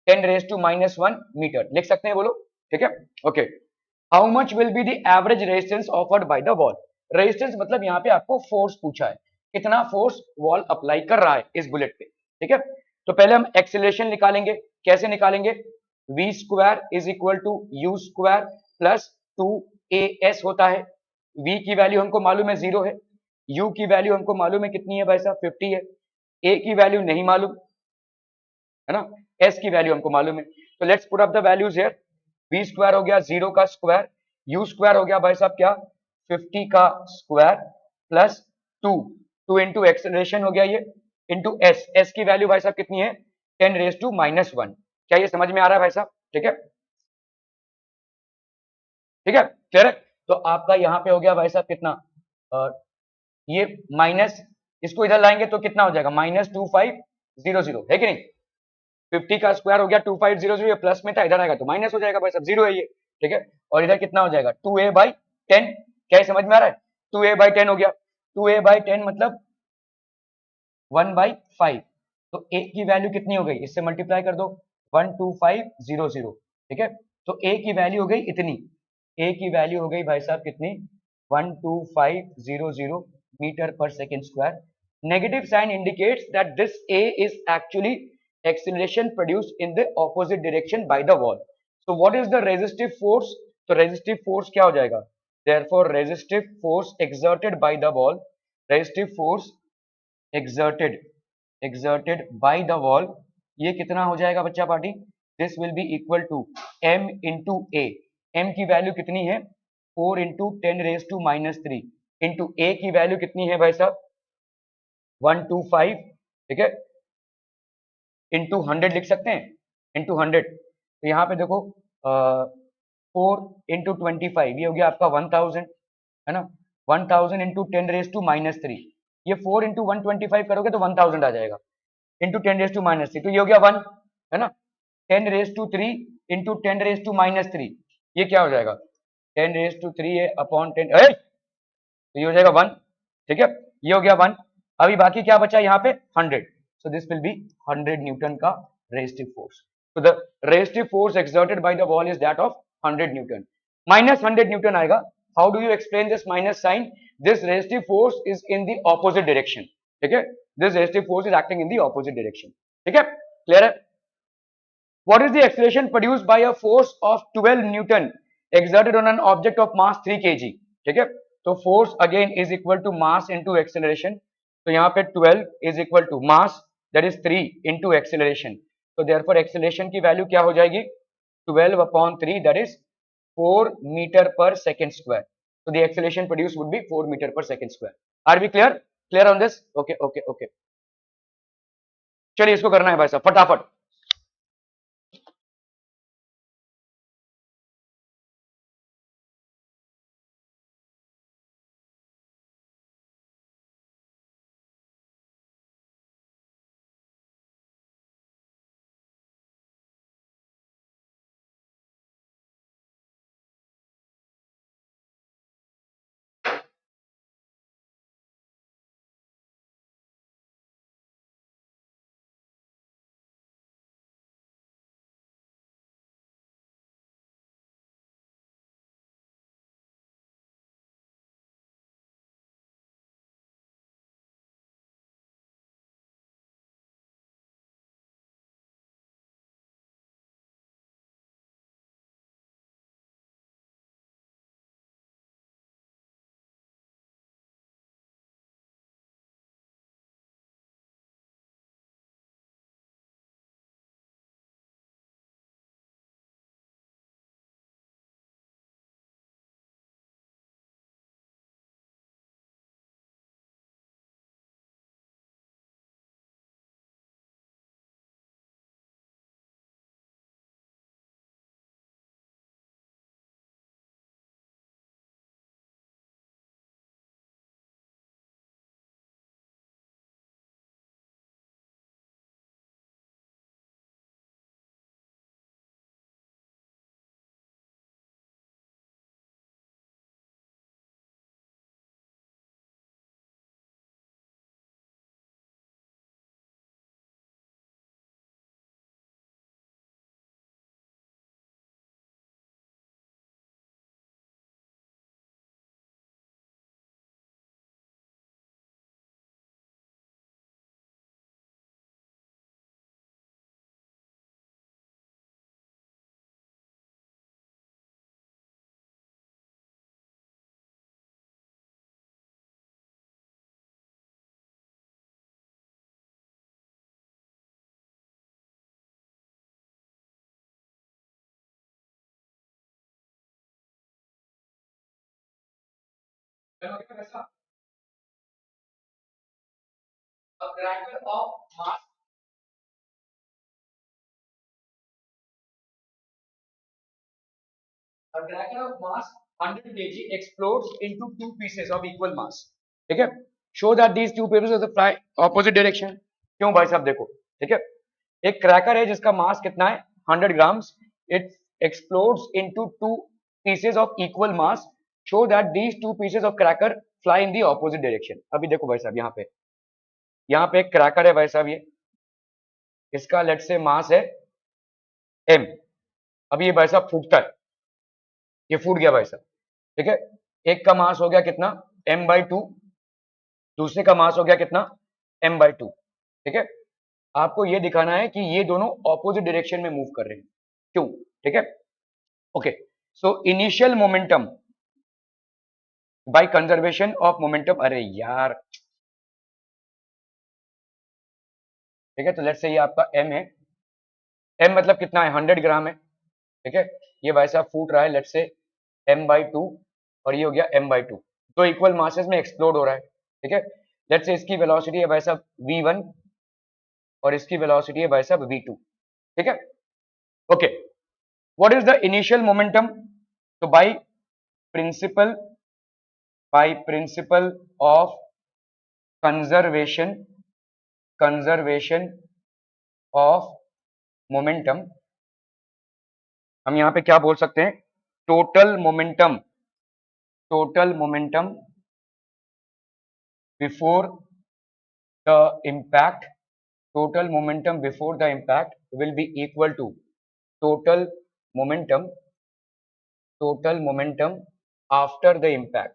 S1: 10⁻⁻1 मीटर लिख सकते हैं, बोलो ठीक है। Okay, how much will be the average resistance offered by the wall. Resistance मतलब यहाँ पे आपको फोर्स पूछा है, कितना फोर्स वॉल अप्लाई कर रहा है इस बुलेट पे, ठीक है। तो पहले हम एक्सेलरेशन निकालेंगे, कैसे निकालेंगे, v square is equal to u square plus 2as होता है। v की वैल्यू हमको मालूम है 0 है, u की वैल्यू हमको मालूम है कितनी है भाई साहब 50 है, a की वैल्यू नहीं मालूम है ना, s की वैल्यू हमको मालूम है। तो let's put up the values here, v square हो गया 0 का स्क्वायर, u स्क्वायर हो गया भाई साहब क्या 50 का स्क्वायर प्लस 2, 2 इंटू एक्सेलरेशन हो गया ये, इंटू s, s की वैल्यू भाई साहब कितनी है 10⁻⁻1। क्या ये समझ में आ रहा है भाई साहब, ठीक है, ठीक है क्लियर है। तो आपका यहाँ पे हो गया भाई साहब कितना, ये माइनस, इसको इधर लाएंगे तो कितना हो जाएगा -2500 है कि नहीं, 50 का स्क्वायर हो गया 2500, प्लस में था इधर आएगा तो माइनस हो जाएगा भाई साहब, जीरो है ये, ठीक है। और इधर कितना हो जाएगा 2a/10, क्या ये समझ में आ रहा है, 2a/10 हो गया, 2a/10 मतलब 1/5, तो a की वैल्यू कितनी हो गई, इससे मल्टीप्लाई कर दो 12500, ठीक है। तो a की वैल्यू हो गई इतनी, a की वैल्यू हो गई भाई साहब कितनी 12500 मीटर पर second square. Negative sign indicates that this a is actually acceleration produced in the opposite direction by the wall. So what is the resistive force, तो resistive force क्या हो जाएगा, therefore resistive force exerted by the wall, resistive force exerted by the wall, ये कितना हो जाएगा बच्चा party, this will be equal to m into a, m की वैल्यू कितनी है 4 इंटू 10⁻³ इंटू a की वैल्यू कितनी है भाई साहब 125, ठीक है, इंटू 100 लिख सकते हैं, इंटू 100, तो यहाँ पे देखो 4 इंटू 25 ये हो गया आपका 1000, है ना, 1000 इंटू 10⁻³ ये 4 इंटू 125 करोगे तो 1000 आ जाएगा, इंटू 10⁻³ तो ये हो गया 1, है ना, 10⁻³ इंटू 10⁻³ ये क्या हो जाएगा 10⁻³ है अपॉन 10, तो ये हो जाएगा 1, ठीक है, ये हो गया 1। अभी बाकी क्या बचा यहाँ पे 100, so this will be 100 newton का रेजिस्टिव फोर्स। तो the resistive force exerted by the wall is that of 100 newton, minus 100 newton आएगा। How do you explain this minus sign, this resistive force is in the opposite direction, ठीक है, this resistive force is acting in the opposite direction, ठीक है क्लियर है। What is the acceleration produced by a force of 12 Newton exerted on an object of mass 3 kg, ठीक है। तो force again is equal to mass into acceleration, तो यहाँ पे 12 is equal to mass that is 3 into acceleration, तो therefore acceleration की वैल्यू क्या हो जाएगी 12/3 that is 4 meter per second square, so the acceleration produced would be 4 meter per second square. Are we clear on this? Okay, चलिए इसको करना है भाई साहब फटाफट। वैसा a cracker of mass a cracker of mass 100 kg explodes into two pieces of equal mass. ठीक है, show that these two pieces of the fly opposite direction. क्यों भाई साहब देखो, ठीक है, एक क्रैकर है जिसका मास कितना है 100 grams, it explodes into two pieces of equal mass, show that these two pieces of cracker fly in the opposite direction. अभी देखो भाई साहब यहाँ पे एक क्रैकर है भाई साहब, ये इसका लेट से मास है m. अभी ये भाई साहब फूटता है, ये फूट गया भाई साहब, ठीक है, एक का मास हो गया कितना m/2, दूसरे का मास हो गया कितना m/2. ठीक है, आपको ये दिखाना है कि ये दोनों ऑपोजिट डायरेक्शन में मूव कर रहे हैं, क्यों, ठीक है. Okay, so initial momentum by conservation of momentum, अरे यार, ठीक है, तो लेट्स से ये आपका m है, m मतलब कितना है 100 ग्राम है, ठीक है, ये भाई साहब फूट रहा है लेट्स से m/2 और ये हो गया m/2, तो इक्वल मासेस में एक्सप्लोड हो रहा है, ठीक है. लेट्स से इसकी वेलोसिटी है भाई साहब v1 और इसकी वेलोसिटी है भाई साहब v2, ठीक है. Okay, what is the initial momentum, तो by principle of conservation of momentum, हम यहां पे क्या बोल सकते हैं, total momentum before the impact, total momentum before the impact will be equal to total momentum after the impact,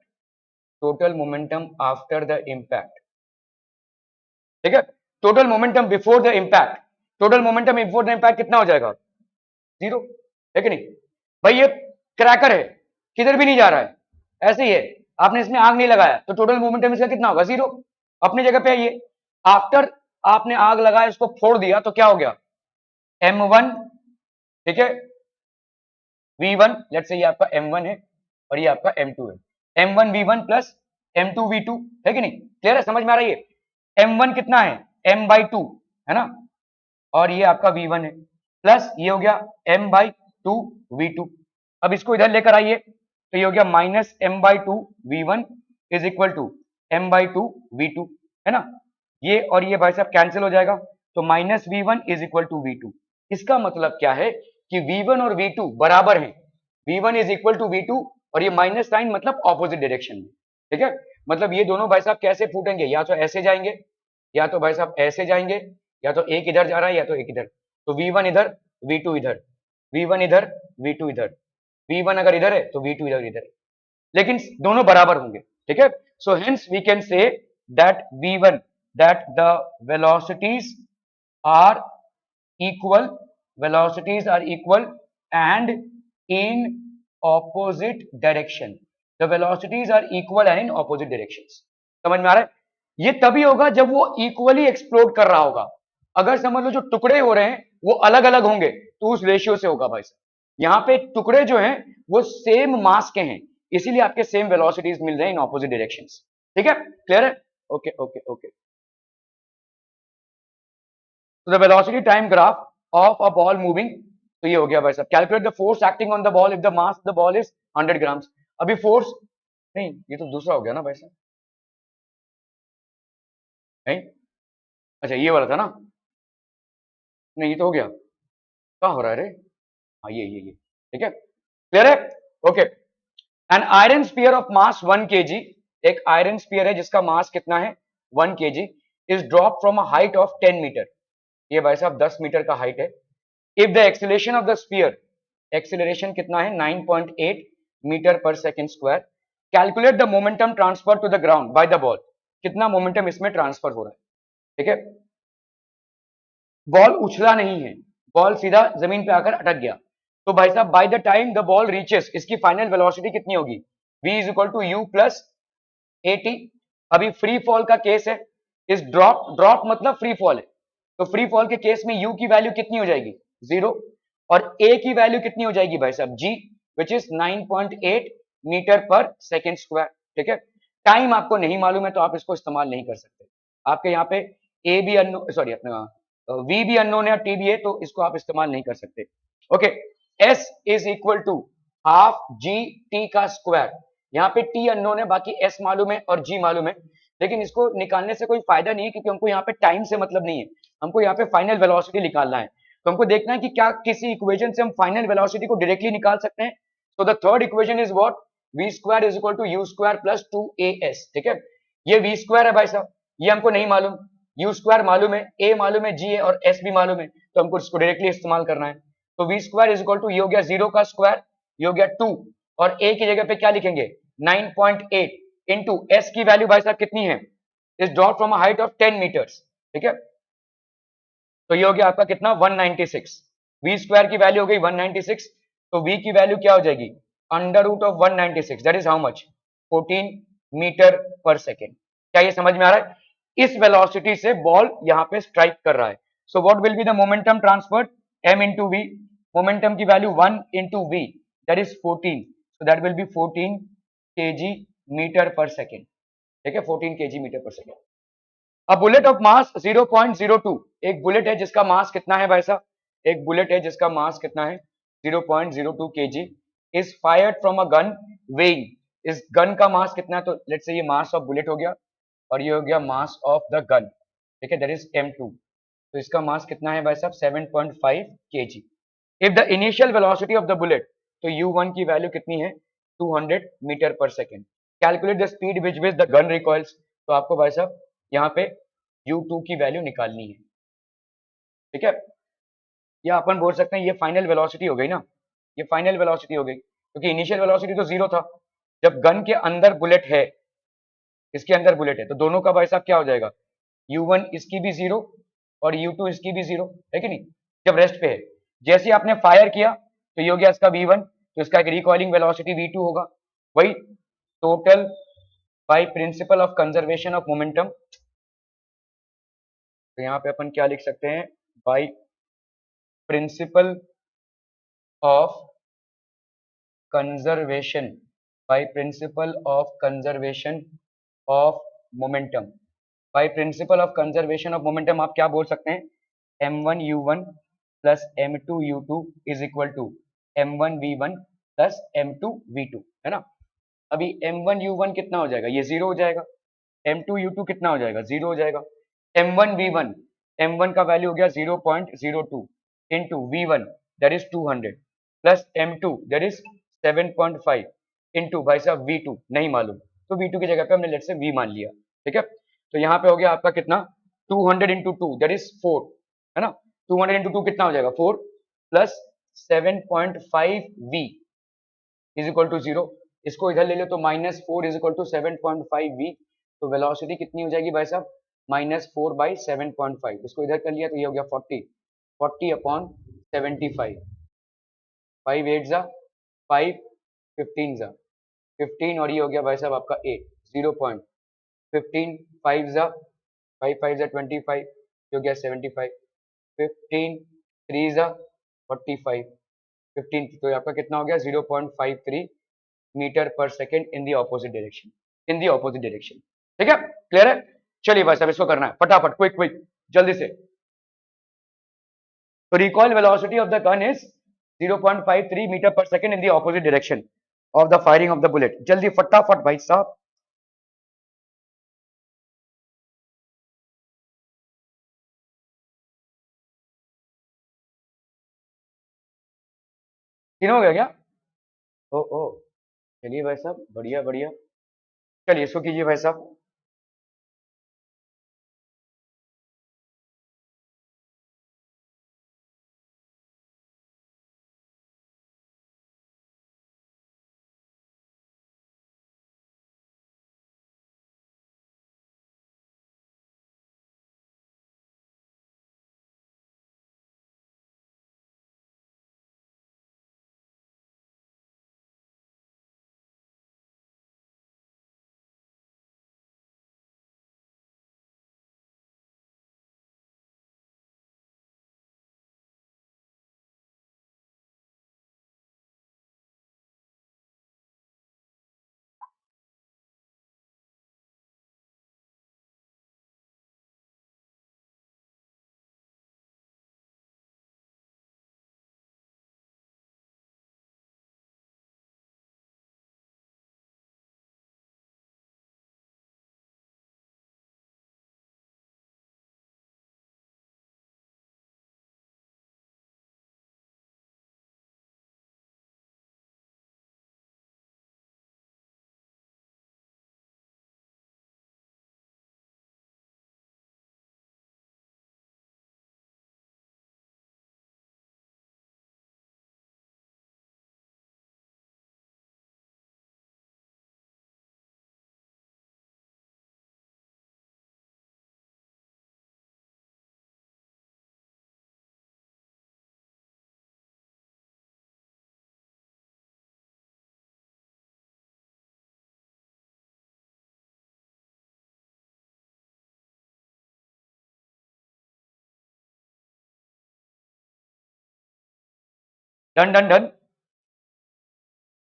S1: ठीक है. Total momentum before the impact कितना हो जाएगा, जीरो, है कि नहीं भाई. ये क्रैकर है, किधर भी नहीं जा रहा है, ऐसे ही है, आपने इसमें आग नहीं लगाया तो टोटल मोमेंटम इसका कितना होगा, जीरो, अपनी जगह पे है ये. आफ्टर आपने आग लगाया, इसको फोड़ दिया तो क्या हो गया m1, ठीक है, v1, लेट्स से ये आपका m1 है और ये आपका m2 है, m1 v1 plus m2 v2, है कि नहीं, क्लियर है, समझ में आ रही है. m1 कितना है m/2 है ना, और ये आपका v1 है, प्लस ये हो गया m/2 v2. अब इसको इधर लेकर आइए तो ये हो गया minus m/2 v1 is equal to m/2 v2, है ना, ये और ये भाई साहब कैंसिल हो जाएगा, तो minus v1 is equal to v2. इसका मतलब क्या है कि v1 और v2 बराबर हैं, v1 is equal to v2 और ये माइनस साइन मतलब ऑपोजिट डायरेक्शन में, ठीक है. मतलब ये दोनों भाई साहब कैसे फूटेंगे, या तो ऐसे जाएंगे, या तो भाई साहब ऐसे जाएंगे, या तो एक इधर जा रहा है या तो एक इधर, तो v1 इधर v2 इधर, v1 इधर v2 इधर, v1 अगर इधर है तो v2 इधर इधर, लेकिन दोनों बराबर होंगे, ठीक है. So hence we can say that v1 that the velocities are equal and in opposite direction, the velocities are equal and in opposite directions. समझ में आ रहा है, ये तभी होगा जब वो इक्वली एक्सप्लोड कर रहा होगा. अगर समझ लो जो टुकड़े हो रहे हैं वो अलग अलग होंगे तो उस रेशियो से होगा भाई साहब. यहाँ पे टुकड़े जो हैं वो सेम मास के हैं, इसीलिए आपके सेम वेलोसिटीज मिल रहे हैं इन ऑपोजिट डायरेक्शंस, ठीक है, क्लियर है. Okay okay okay. So the velocity time graph of a ball moving, तो ये हो गया भाई साहब. Calculate the force acting on the ball if the mass of the ball is 100 grams. अभी फोर्स नहीं, ये तो दूसरा हो गया ना भाई साहब, नहीं, अच्छा ये वाला था ना, नहीं ये तो हो गया, क्या हो रहा है रे, हाँ ये ठीक है, क्लियर है. Okay, an iron spear of mass 1 kg, एक आयरन स्पीयर है जिसका मास कितना है 1 kg, is drop from a height of 10 meter, ये भाई साहब 10 मीटर का हाइट है. If the acceleration of the spear, acceleration कितना है 9.8 मीटर पर second square, calculate the momentum transfer to the ground by the ball, कितना मोमेंटम इसमें ट्रांसफर हो रहा है, ठीक है. बॉल उछला नहीं है, बॉल सीधा जमीन पे आकर अटक गया, तो भाई साहब by the time the ball reaches, इसकी फाइनल वेलोसिटी कितनी होगी, v is equal to u plus at. अभी फ्री फॉल का केस है, इस ड्रॉप मतलब फ्री फॉल है, तो फ्री फॉल के केस में u की वैल्यू कितनी हो जाएगी 0 और a की वैल्यू कितनी हो जाएगी भाई साहब g, विच इज 9.8 मीटर पर सेकेंड स्क्वायर, ठीक है. टाइम आपको नहीं मालूम है तो आप इसको इस्तेमाल नहीं कर सकते। आपके यहाँ पे ए भी अननोन, सॉरी अपना वी भी अननोन है और टी भी है, तो इसको आप इस्तेमाल नहीं कर सकते। Okay, s is equal to half g t का स्क्वायर। यहाँ पे टी अननोन है, बाकी एस मालूम है और जी मालूम है, लेकिन इसको निकालने से कोई फायदा नहीं है क्योंकि हमको यहाँ पे टाइम से मतलब नहीं है, हमको यहाँ पे फाइनल वेलोसिटी निकालना है। तो हमको देखना है कि क्या किसी इक्वेशन से हम फाइनल वेलोसिटी को डायरेक्टली निकाल सकते हैं। तो the third equation is what, v square is equal to u square plus 2as। ठीक है, ये वी स्क्वायर है भाई साहब, ये हमको नहीं मालूम, यू स्क्वायर मालूम है, ए मालूम है, जी है और एस भी मालूम है, तो हमको इसको डायरेक्टली इस्तेमाल करना है। तो v square is equal to ये हो गया 0 का स्क्वायर, ये हो गया 2, और ए की जगह पे क्या लिखेंगे 9.8 इंटू एस की वैल्यू भाई साहब कितनी है, is drop from a height of 10 meters. ठीक है, तो ये हो गया आपका कितना 196, वी स्क्वायर की वैल्यू हो गई 196, तो वी की वैल्यू क्या हो जाएगी under root of 196, that is how much 14 meter पर सेकेंड। क्या ये समझ में आ रहा है? इस वेलोसिटी से बॉल यहाँ पे स्ट्राइक कर रहा है। So what will be the momentum transferred, m into v, momentum की value 1 into v, that is 14, so that will be 14 kg metre पर सेकेंड। ठीक है, 14 kg मीटर पर second. A bullet of mass 0.02, एक बुलेट है जिसका मास कितना है भाई साहब, एक बुलेट है जिसका मास कितना है 0.02 kg, is fired from a gun weighing, इस गन का मास कितना है, तो लेट्स से ये मास ऑफ बुलेट हो गया और ये हो गया मास ऑफ द गन। ठीक है, दैट इज m2, तो इसका मास कितना है भाई साहब 7.5 kg। If the initial velocity of the bullet, तो u1 की वैल्यू कितनी है 200 मीटर पर second. Calculate the speed which which the gun recoils, तो आपको भाई साहब यहाँ पे u2 की वैल्यू निकालनी है। ठीक है, या अपन बोल सकते हैं ये फाइनल वेलोसिटी हो गई ना, ये फाइनल वेलोसिटी हो गई क्योंकि इनिशियल वेलोसिटी तो जीरो था। जब गन के अंदर बुलेट है, इसके अंदर बुलेट है, तो दोनों का भाई साहब क्या हो जाएगा u1 इसकी भी जीरो और u2 इसकी भी जीरो, है कि नहीं, जब रेस्ट पे है। जैसे ही आपने फायर किया तो ये हो गया इसका v1, तो इसका एक रिकॉइलिंग वेलोसिटी v2 होगा, वही total by principle of conservation of momentum. तो यहाँ पे अपन क्या लिख सकते हैं, by principle of conservation, by principle of conservation of momentum, by principle of conservation of momentum आप क्या बोल सकते हैं m1u1 plus m2u2 is equal to m1v1 plus m2v2, है ना। अभी m1u1 कितना हो जाएगा, ये जीरो हो जाएगा, m2u2 कितना हो जाएगा जीरो हो जाएगा, m1v1, m1 का वैल्यू हो गया 0.02 into v1 that is 200 plus m2 that is 7.5 into भाई साहब v2 नहीं मालूम, तो v2 की जगह पे हमने लेट से v मान लिया। ठीक है, तो यहाँ पे हो गया आपका कितना 200 इंटू टू दैट इज 4, है ना, 200 इंटू टू कितना हो जाएगा 4 plus 7.5 v is equal to zero, इसको इधर ले लो तो -4 इज इक्वल टू 7.5 v, तो वेलोसिटी कितनी हो जाएगी भाई साहब -4/7.5, इसको इधर कर लिया तो ये हो गया 40, 40 अपॉन 75, 5 8 जा 5, 15 जा 15 और ये हो गया भाई साहब आपका 8, 0.15, 5 जा 5 5 जा 25, ये हो गया 75, 15 3 जा 45, 15 तो आपका कितना हो गया 0.53 मीटर पर second in the opposite direction, in the opposite direction. ठीक है, क्लियर है। चलिए भाई साहब इसको करना है फटाफट, क्विक क्विक जल्दी से। तो recoil velocity of the gun is 0.53 metre पर second in the opposite direction of the firing of the bullet. जल्दी फटाफट भाई साहब। तीनों हो गया क्या? ओ ओ, चलिए भाई साहब बढ़िया बढ़िया, चलिए इसको कीजिए भाई साहब। डन डन डन,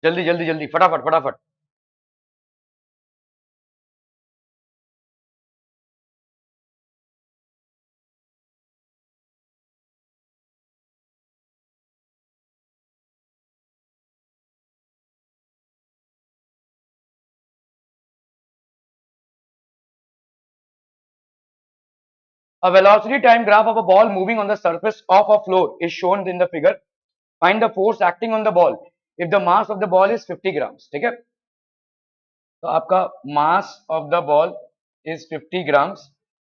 S1: जल्दी जल्दी जल्दी, फटाफट फटाफट। A velocity time graph of a ball moving on the surface of a floor is shown in the figure. Find the force acting on the ball if the mass of the ball is 50 grams. ठीक है, तो आपका mass of the ball is 50 grams,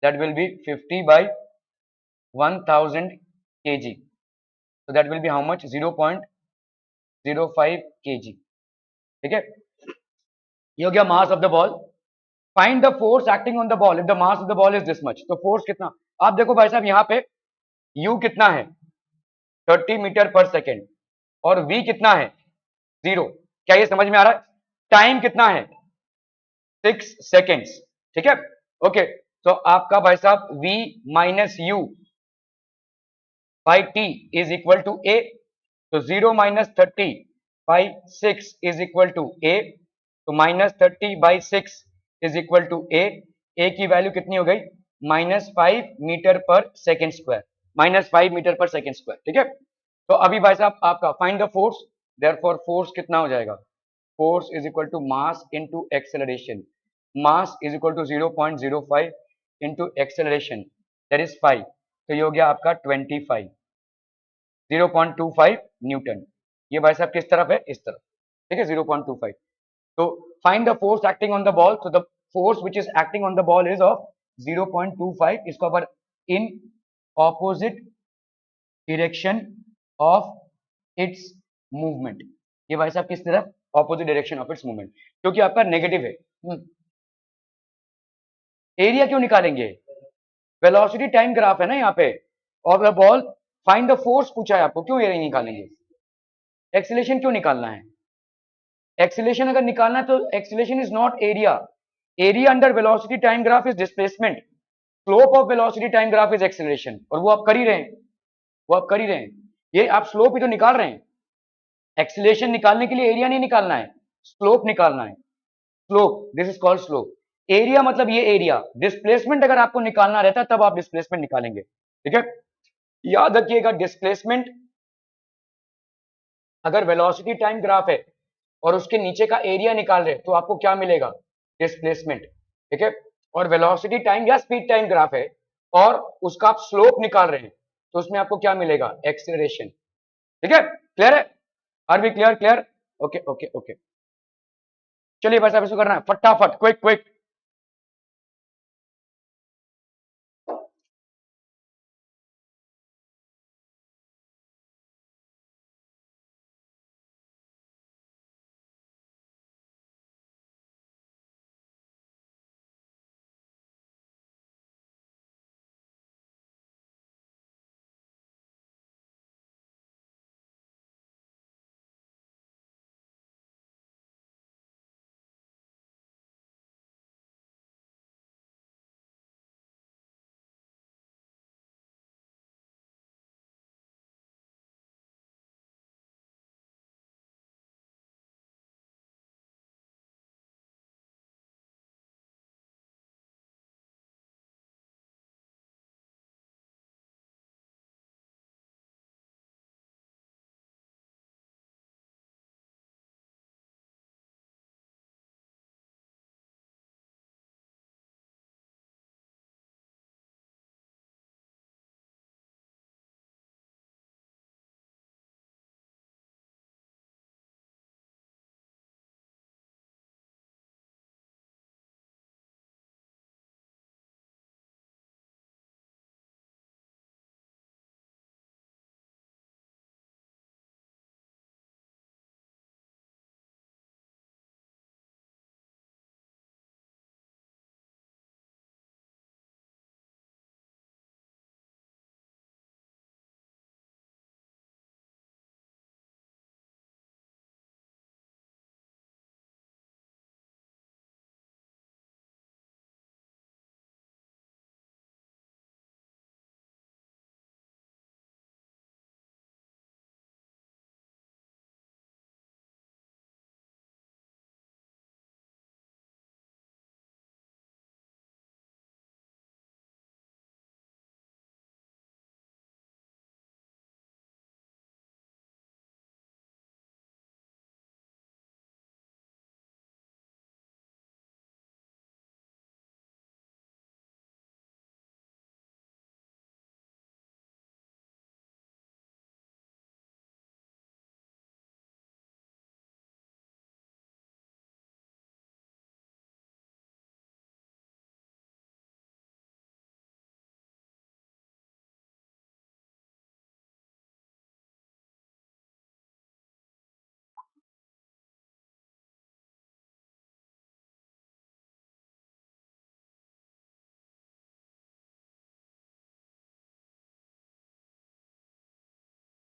S1: that will be 50 by 1000 kg. So that will be how much? 0.05 kg. ठीक है, ये हो गया mass of the ball. Find the force acting on the ball if the mass of the ball is this much. तो force कितना, आप देखो भाई साहब यहाँ पे u कितना है 30 मीटर पर सेकेंड और v कितना है 0। क्या ये समझ में आ रहा है? टाइम कितना है 6 सेकेंड्स। ठीक है, ओके, तो आपका भाई साहब v minus u by t is equal to a, तो 0 minus 30 by 6 is equal to a, तो minus 30 by 6 is equal to a की वैल्यू कितनी हो गई -5 मीटर पर सेकेंड स्क्वायर, -5 मीटर पर सेकेंड स्क्वायर। ठीक है, तो अभी भाई साहब आपका find the force, therefore force कितना हो जाएगा, force is equal to mass into acceleration, mass is equal to 0.05 into acceleration that is 5, तो ये हो गया आपका 25, 0.25 न्यूटन। ये भाई साहब किस तरफ है, इस तरफ। ठीक है, 0.25। तो find the force acting on the ball, तो the force which is acting on the ball is of 0.25, इसको अपन in opposite direction of its movement, ये भाई साहब किस तरफ, opposite direction of its movement, क्योंकि आपका नेगेटिव है। एरिया क्यों निकालेंगे, वेलोसिटी टाइम ग्राफ है ना यहाँ पे, और the ball, find the force पूछा है आपको, क्यों एरिया निकालेंगे, एक्सीलरेशन क्यों निकालना है, एक्सीलरेशन अगर निकालना है तो acceleration is not area, area under velocity time graph is displacement, slope of velocity time graph is acceleration, और वो आप कर ही रहे हैं, वो आप कर ही रहे हैं, ये आप स्लोप ही तो निकाल रहे हैं। एक्सीलरेशन निकालने के लिए एरिया नहीं निकालना है, स्लोप निकालना है, slope, this is called slope. Area मतलब ये एरिया, डिस्प्लेसमेंट अगर आपको निकालना रहता है तब आप डिस्प्लेसमेंट निकालेंगे। ठीक है, याद रखिएगा, डिस्प्लेसमेंट अगर वेलोसिटी टाइम ग्राफ है और उसके नीचे का एरिया निकाल रहे तो आपको क्या मिलेगा, डिस्प्लेसमेंट। ठीक है, और वेलोसिटी टाइम या स्पीड टाइम ग्राफ है और उसका आप स्लोप निकाल रहे हैं तो उसमें आपको क्या मिलेगा, एक्सीलरेशन। ठीक है, क्लियर है, are we clear, clear, okay okay okay. चलिए भाई साहब इसको करना है फटाफट, quick quick.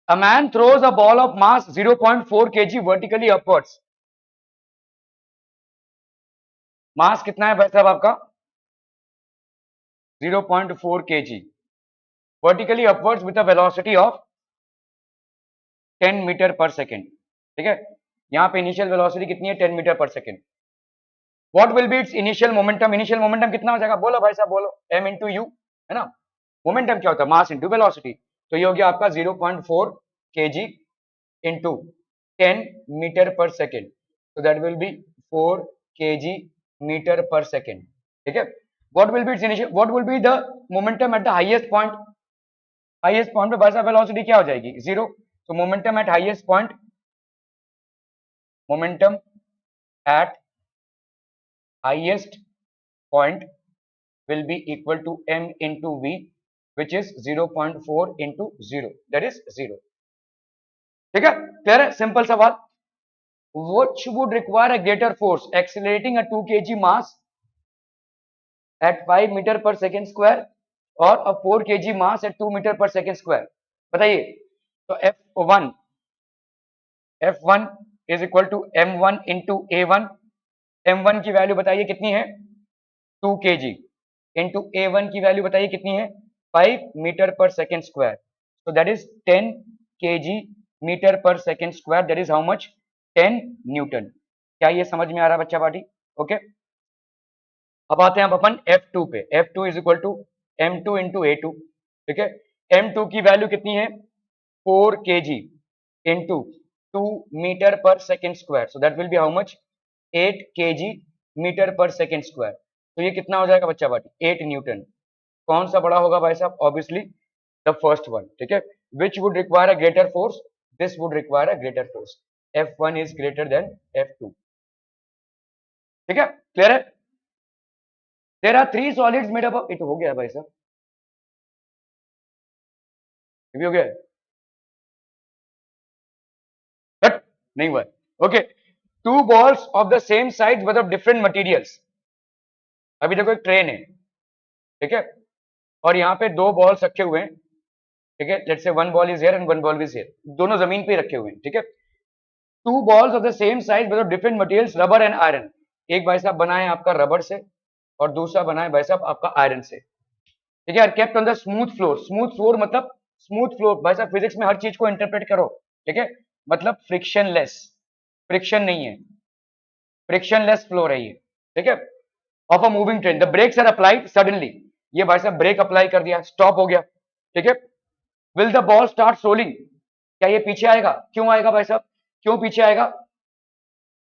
S1: A man throws a ball of mass 0.4 kg vertically upwards. मास कितना है भाई साहब आपका 0.4 kg vertically upwards with a velocity of 10 meter पर सेकेंड. ठीक है, यहां पे इनिशियल वेलोसिटी कितनी है 10 मीटर पर second. What will B it's initial momentum. Initial momentum कितना हो जाएगा बोलो भाई साहब बोलो. m इंटू यू है ना. मोमेंटम क्या होता है मास इंटू वेलोसिटी. तो ये हो गया आपका 0.4 kg इंटू 10 मीटर पर second. so that will be 4 kg metre पर सेकेंड. ठीक है. what will be its initial, what will be the momentum at the highest point. Highest point पे भाई साहब वेलोसिटी क्या हो जाएगी 0. so momentum at highest point, momentum at highest point will be equal to m into v, which is 0.4 into 0, that is 0. ठीक है, क्लियर है. सिंपल सवाल. which would require a greater force accelerating a 2 kg mass at 5 meter per second square or a 4 kg mass at 2 meter per second square. बताइए. तो F1 is equal to m1 into a1. m1 की वैल्यू बताइए कितनी है 2 kg into a1 की वैल्यू बताइए कितनी है 5 मीटर पर second square. so that is 10 kg metre पर second square. that is how much 10 newton. क्या ये समझ में आ रहा है बच्चा पार्टी. ओके. अब आते हैं अब अपन F2 पे. F2 is equal to m2 into a2. ठीक है. m2 की वैल्यू कितनी है 4 kg इंटू 2 मीटर पर second square. So that will be how much 8 kg metre पर सेकेंड स्क्वायर. तो ये कितना हो जाएगा बच्चा पार्टी 8 न्यूटन. कौन सा बड़ा होगा भाई साहब ऑब्वियसली द फर्स्ट वन. ठीक है. Which would require a greater force. This would require a greater force. F1 is greater than F2. ठीक है, क्लियर है. There are 3 solids made up of. it हो गया भाई साहब. ये भी हो गया बट नहीं हुआ. Okay. 2 balls of the same size but of different materials. अभी देखो एक ट्रेन है. ठीक है, और यहाँ पे 2 बॉल्स रखे हुए हैं. ठीक है, let's say 1 ball is here and 1 ball is here. दोनों जमीन पे रखे हुए हैं. ठीक है. 2 balls of the same size but of different materials, rubber and iron. एक भाई साहब बना है आपका रबर से और दूसरा बना है भाई साहब आपका आयरन से. ठीक है. Kept on the smooth floor. Smooth floor मतलब स्मूथ फ्लोर भाई साहब फिजिक्स में हर चीज को इंटरप्रेट करो. ठीक है, मतलब फ्रिक्शनलेस. फ्रिक्शन नहीं है, फ्रिक्शनलेस फ्लोर है ये. ठीक है. Of a moving train. The brakes are applied suddenly. ये भाई साहब ब्रेक अप्लाई कर दिया, स्टॉप हो गया. ठीक है. Will the ball start rolling. क्या ये पीछे आएगा. क्यों आएगा भाई साहब, क्यों पीछे आएगा.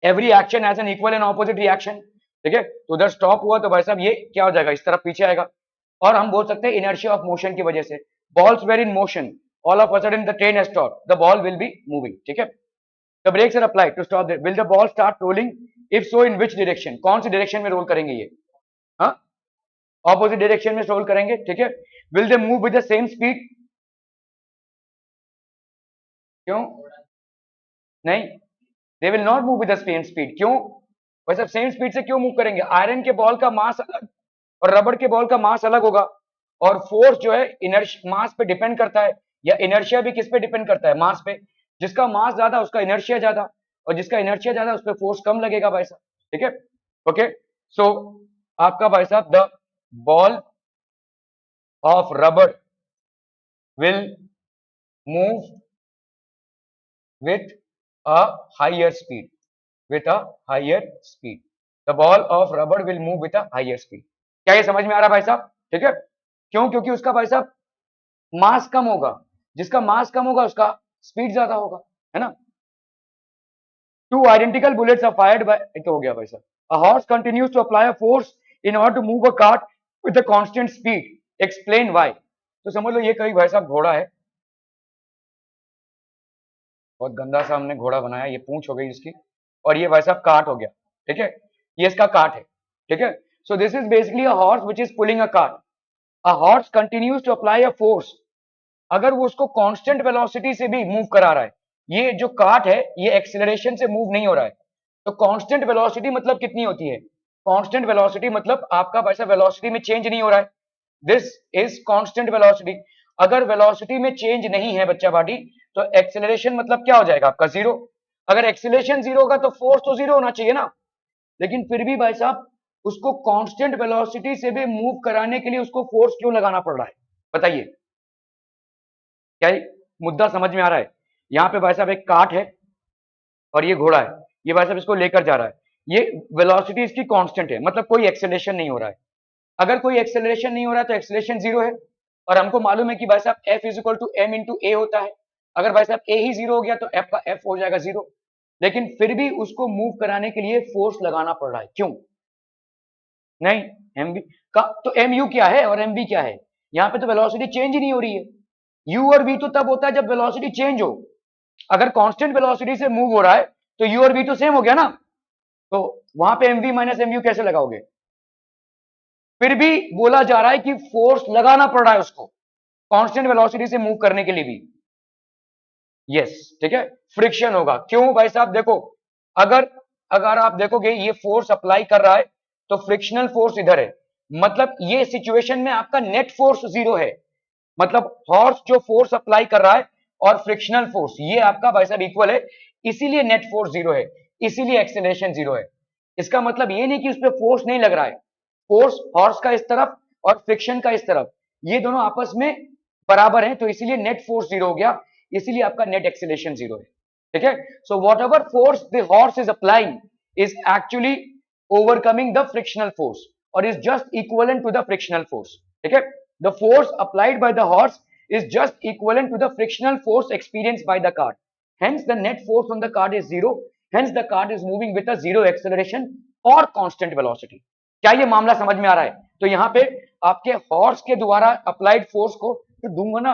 S1: Every action has an equal and opposite reaction. ठीक है. तो उधर स्टॉप हुआ तो भाई साहब ये क्या हो जाएगा इस तरफ पीछे आएगा. और हम बोल सकते हैं इनर्शिया ऑफ मोशन की वजह से. balls were in motion, all of a sudden the train has stopped, the ball will be moving. ठीक है. the brakes are applied to stop it. will the ball start rolling, if so in which direction. कौन सी डायरेक्शन में रोल करेंगे ये. हाँ, ऑपोजिट डायरेक्शन में रोल करेंगे. ठीक है. will they move with the same speed. क्यों नहीं, they will not move with the same speed. क्यों वैसे सेम स्पीड से क्यों मूव करेंगे. आयरन के बॉल का मास अलग और रबड़ के बॉल का मास अलग होगा. और फोर्स जो है इनर्शिया मास पे डिपेंड करता है, या इनर्शिया भी किस पे डिपेंड करता है मास पे. जिसका मास ज्यादा उसका इनर्शिया ज्यादा, और जिसका इनर्शिया ज्यादा उस पर फोर्स कम लगेगा भाई साहब. ठीक है. ओके. सो आपका भाई साहब the ball of rubber will move with a higher speed. with a higher speed. The ball of rubber will move with a higher speed. क्या ये समझ में आ रहा भाई साहब. ठीक है. क्यों, क्योंकि उसका भाई साहब मास कम होगा. जिसका मास कम होगा उसका स्पीड ज्यादा होगा, है ना. 2 identical bullets are fired by. तो हो गया भाई साहब. A horse continues to apply a force in order to move a cart with a constant speed. Explain why. तो समझ लो ये कहीं भाई साहब घोड़ा है. बहुत गंदा सा हमने घोड़ा बनाया, ये पूंछ हो गई इसकी, और ये भाई साहब काट हो गया. ठीक है, ये इसका काट है. ठीक है. So this is basically a horse which is pulling a cart. A horse continues to apply a force. अगर वो उसको कांस्टेंट वेलोसिटी से भी मूव करा रहा है, ये जो कार्ट है ये एक्सेलरेशन से मूव नहीं हो रहा है. तो कांस्टेंट वेलोसिटी मतलब कितनी होती है. कांस्टेंट वेलोसिटी मतलब आपका भाई साहब वेलोसिटी में चेंज नहीं हो रहा है. This is constant velocity. अगर वेलोसिटी में चेंज नहीं है बच्चा पार्टी, तो एक्सेलरेशन मतलब क्या हो जाएगा आपका जीरो। अगर एक्सेलरेशन जीरो होगा तो फोर्स तो जीरो होना चाहिए ना, लेकिन फिर भी भाई साहब उसको कांस्टेंट वेलोसिटी से भी मूव कराने के लिए उसको फोर्स क्यों लगाना पड़ रहा है, बताइए। क्या ये मुद्दा समझ में आ रहा है? यहाँ पे भाई साहब एक काट है और ये घोड़ा है, ये भाई साहब इसको लेकर जा रहा है, ये वेलोसिटी इसकी कांस्टेंट है, मतलब कोई एक्सेलरेशन नहीं हो रहा है। अगर कोई एक्सेलरेशन नहीं हो रहा है तो एक्सेलरेशन जीरो है, और हमको मालूम है कि भाई साहब F is equal to m into a होता है। अगर भाई साहब ए ही जीरो हो गया तो एफ का एफ हो जाएगा जीरो, लेकिन फिर भी उसको मूव कराने के लिए फोर्स लगाना पड़ रहा है, क्यों? नहीं, एम बी का तो एम यू क्या है और एम बी क्या है? यहाँ पे तो वेलोसिटी चेंज ही नहीं हो रही है। यू और वी तो तब होता है जब वेलोसिटी चेंज हो। अगर कांस्टेंट वेलोसिटी से मूव हो रहा है तो यू और वी तो सेम हो गया ना, तो वहां पे m v minus m u कैसे लगाओगे? फिर भी बोला जा रहा है कि फोर्स लगाना पड़ रहा है उसको कांस्टेंट वेलोसिटी से मूव करने के लिए भी। यस, ठीक है, फ्रिक्शन होगा। क्यों भाई साहब? देखो, अगर अगर आप देखोगे ये फोर्स अप्लाई कर रहा है तो फ्रिक्शनल फोर्स इधर है, मतलब ये सिचुएशन में आपका नेट फोर्स जीरो है, मतलब हॉर्स जो फोर्स अप्लाई कर रहा है और फ्रिक्शनल फोर्स ये आपका भाई साहब इक्वल है, इसीलिए नेट फोर्स जीरो है, इसीलिए एक्सेलरेशन जीरो है। इसका मतलब ये नहीं कि उस पर फोर्स नहीं लग रहा है, फोर्स हॉर्स का इस तरफ और फ्रिक्शन का इस तरफ, ये दोनों आपस में बराबर हैं, तो इसीलिए नेट फोर्स जीरो हो गया, इसीलिए आपका नेट एक्सेलरेशन जीरो है। ठीक है, so whatever force the horse is applying is actually overcoming the frictional force और is just equivalent to the frictional force. ठीक है, the force applied by the horse is just equivalent to the frictional force experienced by the cart. Hence, the net force on the cart is zero. Hence, the cart is moving with a zero acceleration or constant velocity. क्या ये मामला समझ में आ रहा है? तो यहाँ पे आपके हॉर्स के द्वारा अप्लाइड फोर्स को तो दूंगा ना,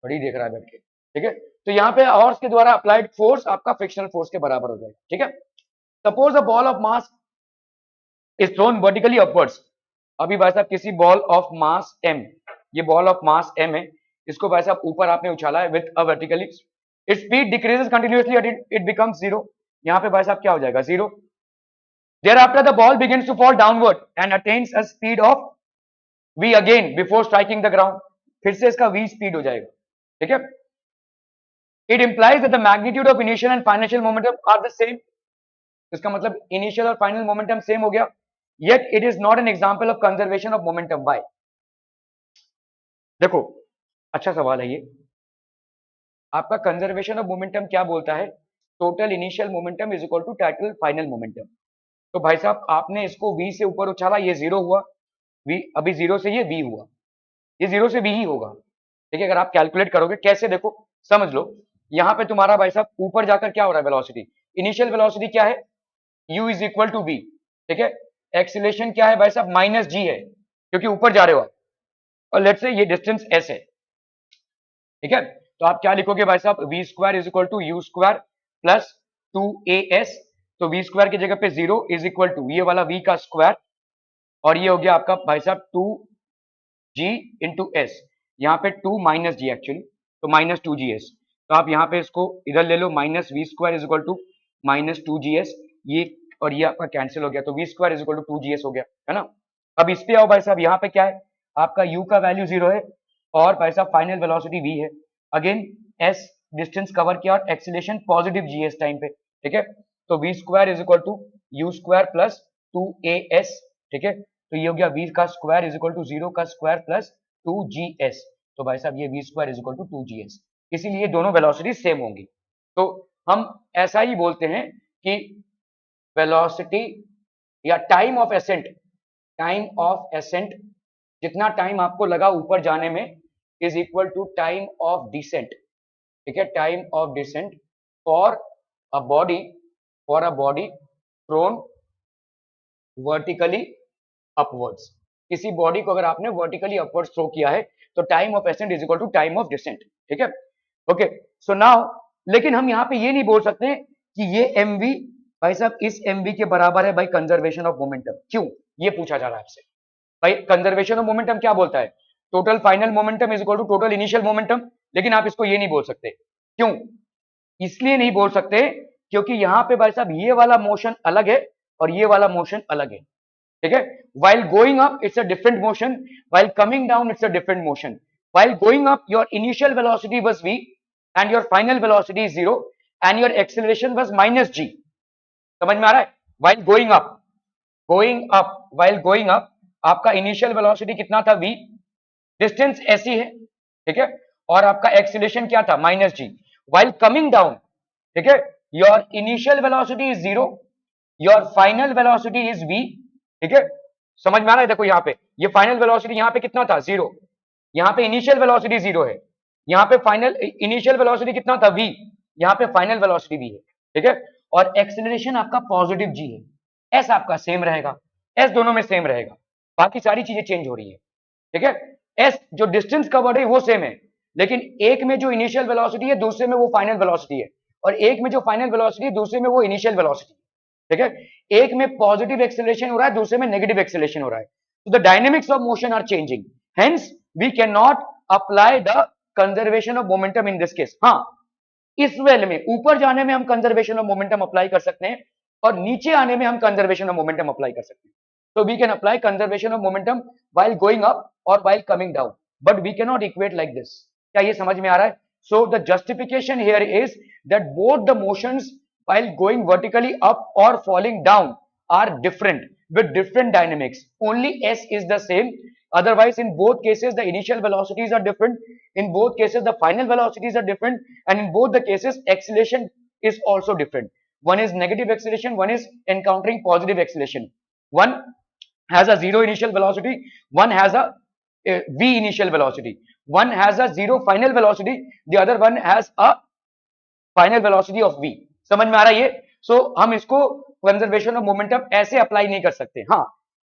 S1: बड़ी देख रहा है बैठ के, ठीक है, तो यहाँ पे हॉर्स के द्वारा अप्लाइड फोर्स आपका फ्रिक्शनल फोर्स के बराबर हो जाएगा। ठीक है, suppose a ball of mass is throne vertically upwards. अभी भाई साहब किसी बॉल ऑफ मास m, ये बॉल ऑफ मास m है, इसको भाई साहब ऊपर आपने उछाला है with a vertically, its speed decreases continuously, it becomes zero. यहाँ पे भाई साहब क्या हो जाएगा? Zero. thereafter the ball begins to fall downward and attains a speed of v again before striking the ground। फिर से इसका v स्पीड हो जाएगा। ठीक है, it implies that the magnitude of initial and final momentum are the same। इसका मतलब इनिशियल और फाइनल मोमेंटम सेम हो गया, yet it is not an example of conservation of momentum। why? देखो, अच्छा सवाल है ये, आपका कंजर्वेशन ऑफ मोमेंटम क्या बोलता है? Total initial momentum is equal to total final momentum. तो भाई साहब आपने इसको v से ऊपर उछाला, ये जीरो हुआ, v अभी जीरो से ये v हुआ, ये जीरो से v ही होगा। ठीक है, अगर आप कैलकुलेट करोगे कैसे, देखो समझ लो, यहाँ पे तुम्हारा भाई साहब ऊपर जाकर क्या हो रहा है? वेलोसिटी, इनिशियल वेलोसिटी क्या है? u is equal to v। ठीक है, एक्सीलरेशन क्या है भाई साहब? माइनस g है, क्योंकि ऊपर जा रहे हो आप, और लेट्स से ये डिस्टेंस s है। ठीक है, तो आप क्या लिखोगे भाई साहब? V square is equal to u square plus two a s. तो वी स्क्वायर की जगह पे जीरो इज इक्वल टू ये वाला v का स्क्वायर, और ये हो गया आपका भाई साहब टू जी इंटू एस, यहाँ पे टू माइनस जी एक्चुअली, तो माइनस टू जी एस। तो आप यहाँ पे इसको इधर ले लो, minus v square is equal to minus two g s, ये और ये आपका कैंसिल हो गया, तो v square is equal to two g s हो गया, है ना। अब इस पे आओ भाई साहब, यहाँ पे क्या है? आपका u का वैल्यू जीरो है और भाई साहब फाइनल वेलोसिटी v है, अगेन s डिस्टेंस कवर किया और acceleration positive g s time पे। ठीक है, तो v square is equal to u square plus two a s. ठीक है, तो ये हो गया v का square is equal to zero का square plus two g s. तो भाई साहब ये v square is equal to two g s, इसीलिए दोनों वेलोसिटी सेम होंगी। तो हम ऐसा ही बोलते हैं कि वेलोसिटी या time of ascent, time of ascent जितना टाइम आपको लगा ऊपर जाने में is equal to time of descent. ठीक है, time of descent for a body thrown vertically upwards. किसी बॉडी को अगर आपने वर्टिकली अपवर्ड्स थ्रो किया है तो time of ascent is equal to time of descent. ठीक है, ओके, सो नाउ लेकिन हम यहाँ पे ये नहीं बोल सकते कि ये mv भाई साहब इस mv के बराबर है भाई कंजर्वेशन ऑफ मोमेंटम। क्यों? ये पूछा जा रहा है आपसे। भाई कंजर्वेशन ऑफ मोमेंटम क्या बोलता है? Total final momentum is equal to total initial momentum, लेकिन आप इसको ये नहीं बोल सकते। क्यों? इसलिए नहीं बोल सकते क्योंकि यहाँ पे भाई साहब ये वाला मोशन अलग है और ये वाला मोशन अलग है। ठीक है, while going up it's a different motion, while coming down it's a different motion। while going up your initial velocity was v, and your final velocity is 0 and your acceleration was minus g. समझ में आ रहा है? While going up आपका इनिशियल वेलोसिटी कितना था v, डिस्टेंस ऐसी है, ठीक है, और आपका एक्सीलरेशन क्या था माइनस जी. While coming down, ठीक है, your initial velocity is 0, your final velocity is v, ठीक है, समझ में आ रहा है? देखो यहाँ पे ये फाइनल वेलोसिटी यहाँ पे कितना था 0, यहाँ पे इनिशियल वेलोसिटी 0 है, यहाँ पे फाइनल इनिशियल वेलोसिटी कितना था v, यहाँ पे फाइनल वेलोसिटी v है, ठीक है, और एक्सेलरेशन आपका पॉजिटिव g है. एस आपका सेम रहेगा, एस दोनों में सेम रहेगा, बाकी सारी चीजें चेंज हो रही है, ठीक है. एस जो डिस्टेंस कवर्ड है वो सेम है, लेकिन एक में जो इनिशियल वेलोसिटी है दूसरे में वो फाइनल वेलोसिटी है, और एक में जो फाइनल वेलोसिटी है दूसरे में वो इनिशियल वेलोसिटी, ठीक है. एक में पॉजिटिव एक्सेलरेशन हो रहा है, दूसरे में नेगेटिव एक्सेलरेशन हो रहा है. तो the dynamics of motion are changing, hence we can not apply the conservation of momentum in this case. हाँ, इस वेल में ऊपर जाने में हम कंजर्वेशन ऑफ मोमेंटम अप्लाई कर सकते हैं, और नीचे आने में हम कंजर्वेशन ऑफ मोमेंटम अप्लाई कर सकते हैं. So we can apply conservation of momentum while going up or while coming down, but we cannot equate like this. क्या ये समझ में आ रहा है? So the justification here is that both the motions while going vertically up or falling down are different with different dynamics. Only S is the same. Otherwise, in both cases, the initial velocities are different. In both cases, the final velocities are different, and in both the cases, acceleration is also different. One is negative acceleration, one is encountering positive acceleration. One has a zero initial velocity, one has a v initial velocity, one has a zero final velocity, the other one has a final velocity of v. समझ में आ रहा है ये? सो हम इसको कंजर्वेशन ऑफ मोमेंटम ऐसे अप्लाई नहीं कर सकते. हाँ,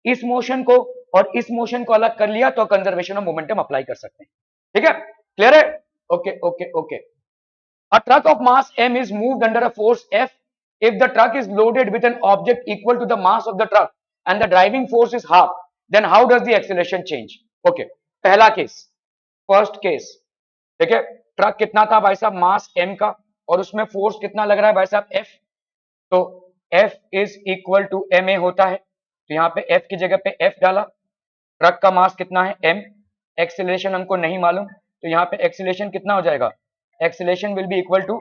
S1: इस मोशन को और इस मोशन को अलग कर लिया तो कंजर्वेशन ऑफ मोमेंटम अप्लाई कर सकते हैं. ठीक है, क्लियर है? Okay okay okay. A truck of mass m is moved under a force F if the truck is loaded with an object equal to the mass of the truck and the driving force is half, then how does the acceleration change? Okay, पहला केस, फर्स्ट केस, ठीक है, ट्रक कितना था भाई साहब, मास m का, और उसमें फोर्स कितना लग रहा है भाई साहब, F. तो F is equal to ma होता है, तो यहाँ पे F की जगह पे F डाला. ट्रक का मास कितना है m, एक्सेलरेशन हमको नहीं मालूम, तो यहाँ पे एक्सेलरेशन कितना हो जाएगा, acceleration will be equal to,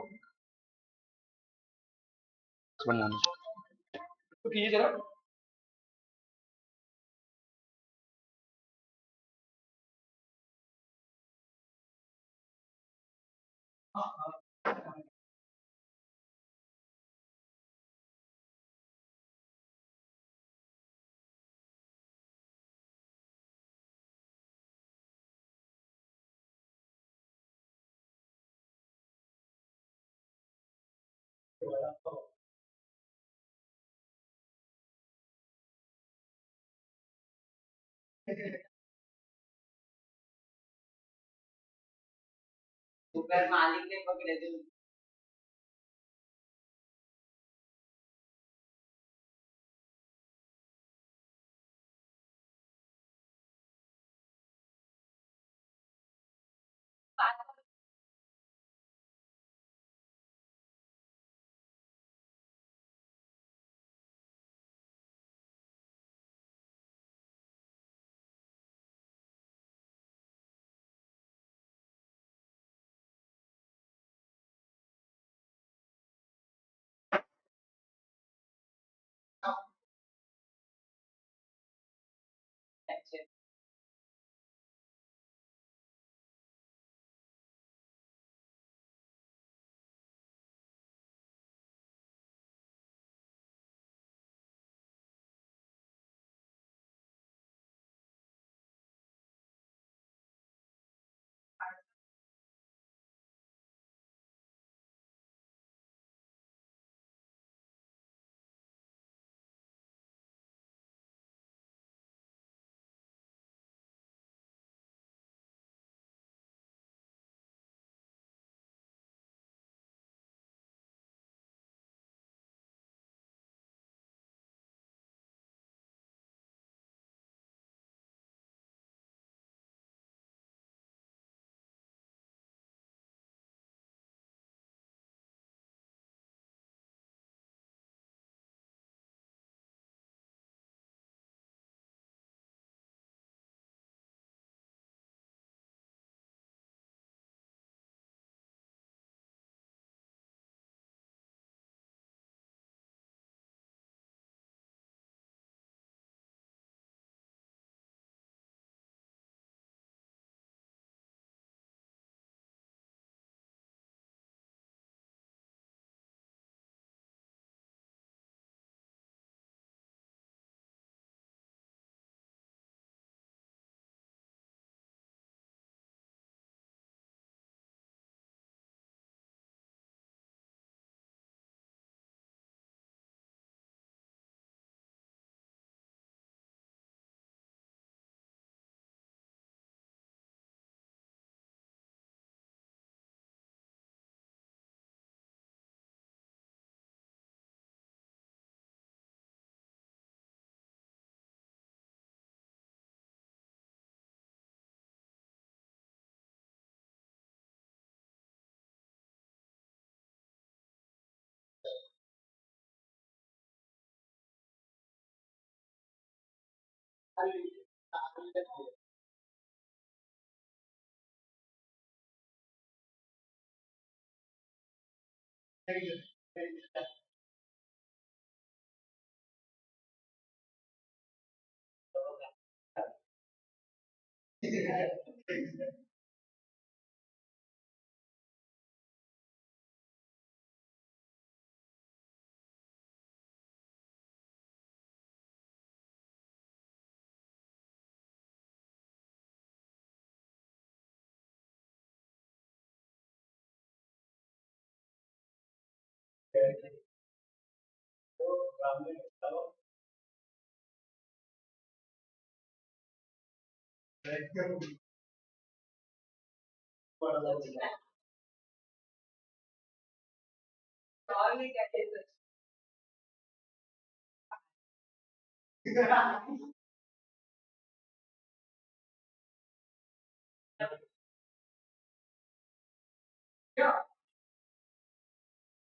S1: तो कीजिए जरा. मालिक ने पकड़े थे. क्या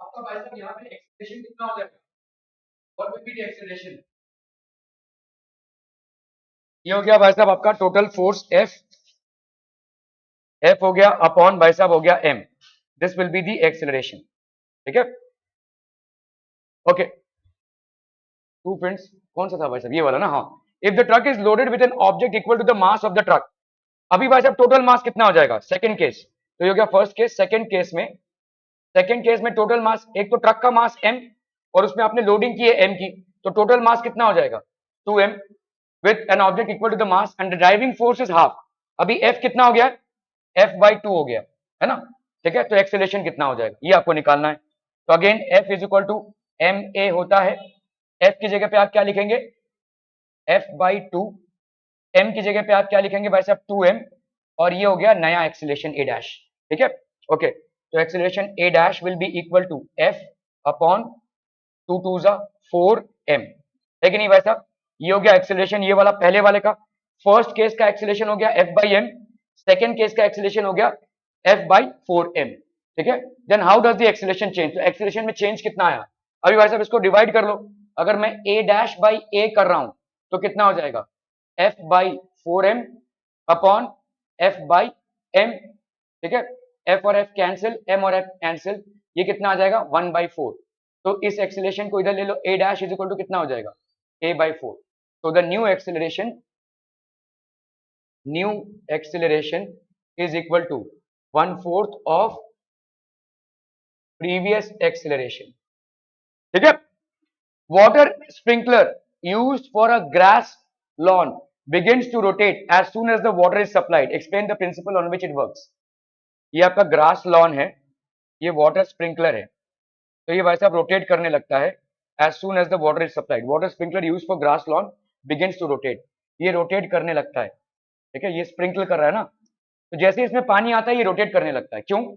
S1: आपका भाई साहब यहाँ पे एक्सेलरेशन कितना हो जाएगा? What will be the acceleration? ये हो गया भाई साहब आपका टोटल फोर्स एफ हो गया अपॉन भाई साहब हो गया M. This will be the acceleration. ठीक है, ओके. टू फ्रेंड्स, कौन सा था भाई साहब? ये वाला ना. हाँ. If the truck is loaded with an object equal to the mass of the truck. अभी भाई साहब टोटल मास कितना हो जाएगा? Second case. तो ये हो गया फर्स्ट केस. सेकंड केस में टोटल मास, एक तो ट्रक का मास m और उसमें आपने लोडिंग की है m की, तो टोटल मास कितना हो जाएगा? 2m with an object equal to the mass and the driving force is half. अभी f कितना हो गया? f/2 हो गया है ना. ठीक है, तो एक्सेलरेशन कितना हो जाएगा ये आपको निकालना है. तो again f is equal to ma होता है. f की जगह पे आप क्या लिखेंगे? f/2. m की जगह पे आप क्या लिखेंगे भाई साहब? 2m. और ये हो गया नया एक्सेलरेशन a डैश. ठीक है, ओके. तो acceleration a dash will be equal to f upon 2 2 जा 4m. है कि नहीं भाई साहब? ये हो गया एक्सेलरेशन, ये वाला पहले वाले का. फर्स्ट केस का एक्सेलरेशन हो गया f/m. सेकंड केस का एक्सेलरेशन हो गया f/4m. ठीक है, then how does the acceleration change? तो एक्सेलरेशन में चेंज कितना आया? अभी भाई साहब इसको डिवाइड कर लो. अगर मैं a डैश बाई a कर रहा हूं तो कितना हो जाएगा? f/4m upon f/m. ठीक है, f और f कैंसिल, m और f कैंसिल, ये कितना आ जाएगा? 1/4. तो इस एक्सेलरेशन को इधर ले लो. a dash is equal to कितना हो जाएगा? a/4. तो the new acceleration is equal to 1/4 of previous acceleration. ठीक है. Water sprinkler used for a grass lawn begins to rotate as soon as the water is supplied. Explain the principle on which it works. ये आपका ग्रास लॉन है, ये वाटर स्प्रिंकलर है, तो ये भाई साहब रोटेट करने लगता है as soon as the water is supplied. Water sprinkler used for grass lawn begins to rotate. ये रोटेट करने लगता है. ठीक है, ये स्प्रिंकल कर रहा है ना, तो जैसे इसमें पानी आता है ये रोटेट करने लगता है. क्यों?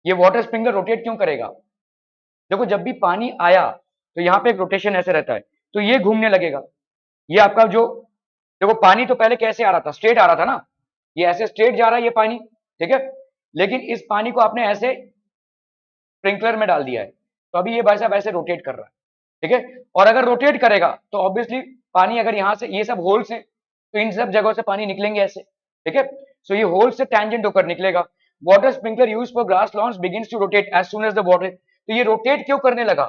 S1: ये वाटर स्प्रिंकलर रोटेट क्यों करेगा? देखो जब भी पानी आया तो यहाँ पे एक रोटेशन ऐसे रहता है, तो ये घूमने लगेगा. ये आपका जो, देखो पानी तो पहले कैसे आ रहा था? स्ट्रेट आ रहा था ना, ये ऐसे स्ट्रेट जा रहा है ये पानी. ठीक है, लेकिन इस पानी को आपने ऐसे स्प्रिंकलर में डाल दिया है, तो अभी ये भाई साहब ऐसे रोटेट कर रहा है. ठीक है, और अगर रोटेट करेगा तो ऑब्वियसली पानी अगर यहाँ से, ये सब होल्स हैं, तो इन सब जगहों से पानी निकलेंगे ऐसे. ठीक है, सो ये होल से टैंजेंट होकर निकलेगा. Water sprinkler use for grass lawns begins to rotate as soon as the water. तो ये रोटेट क्यों करने लगा?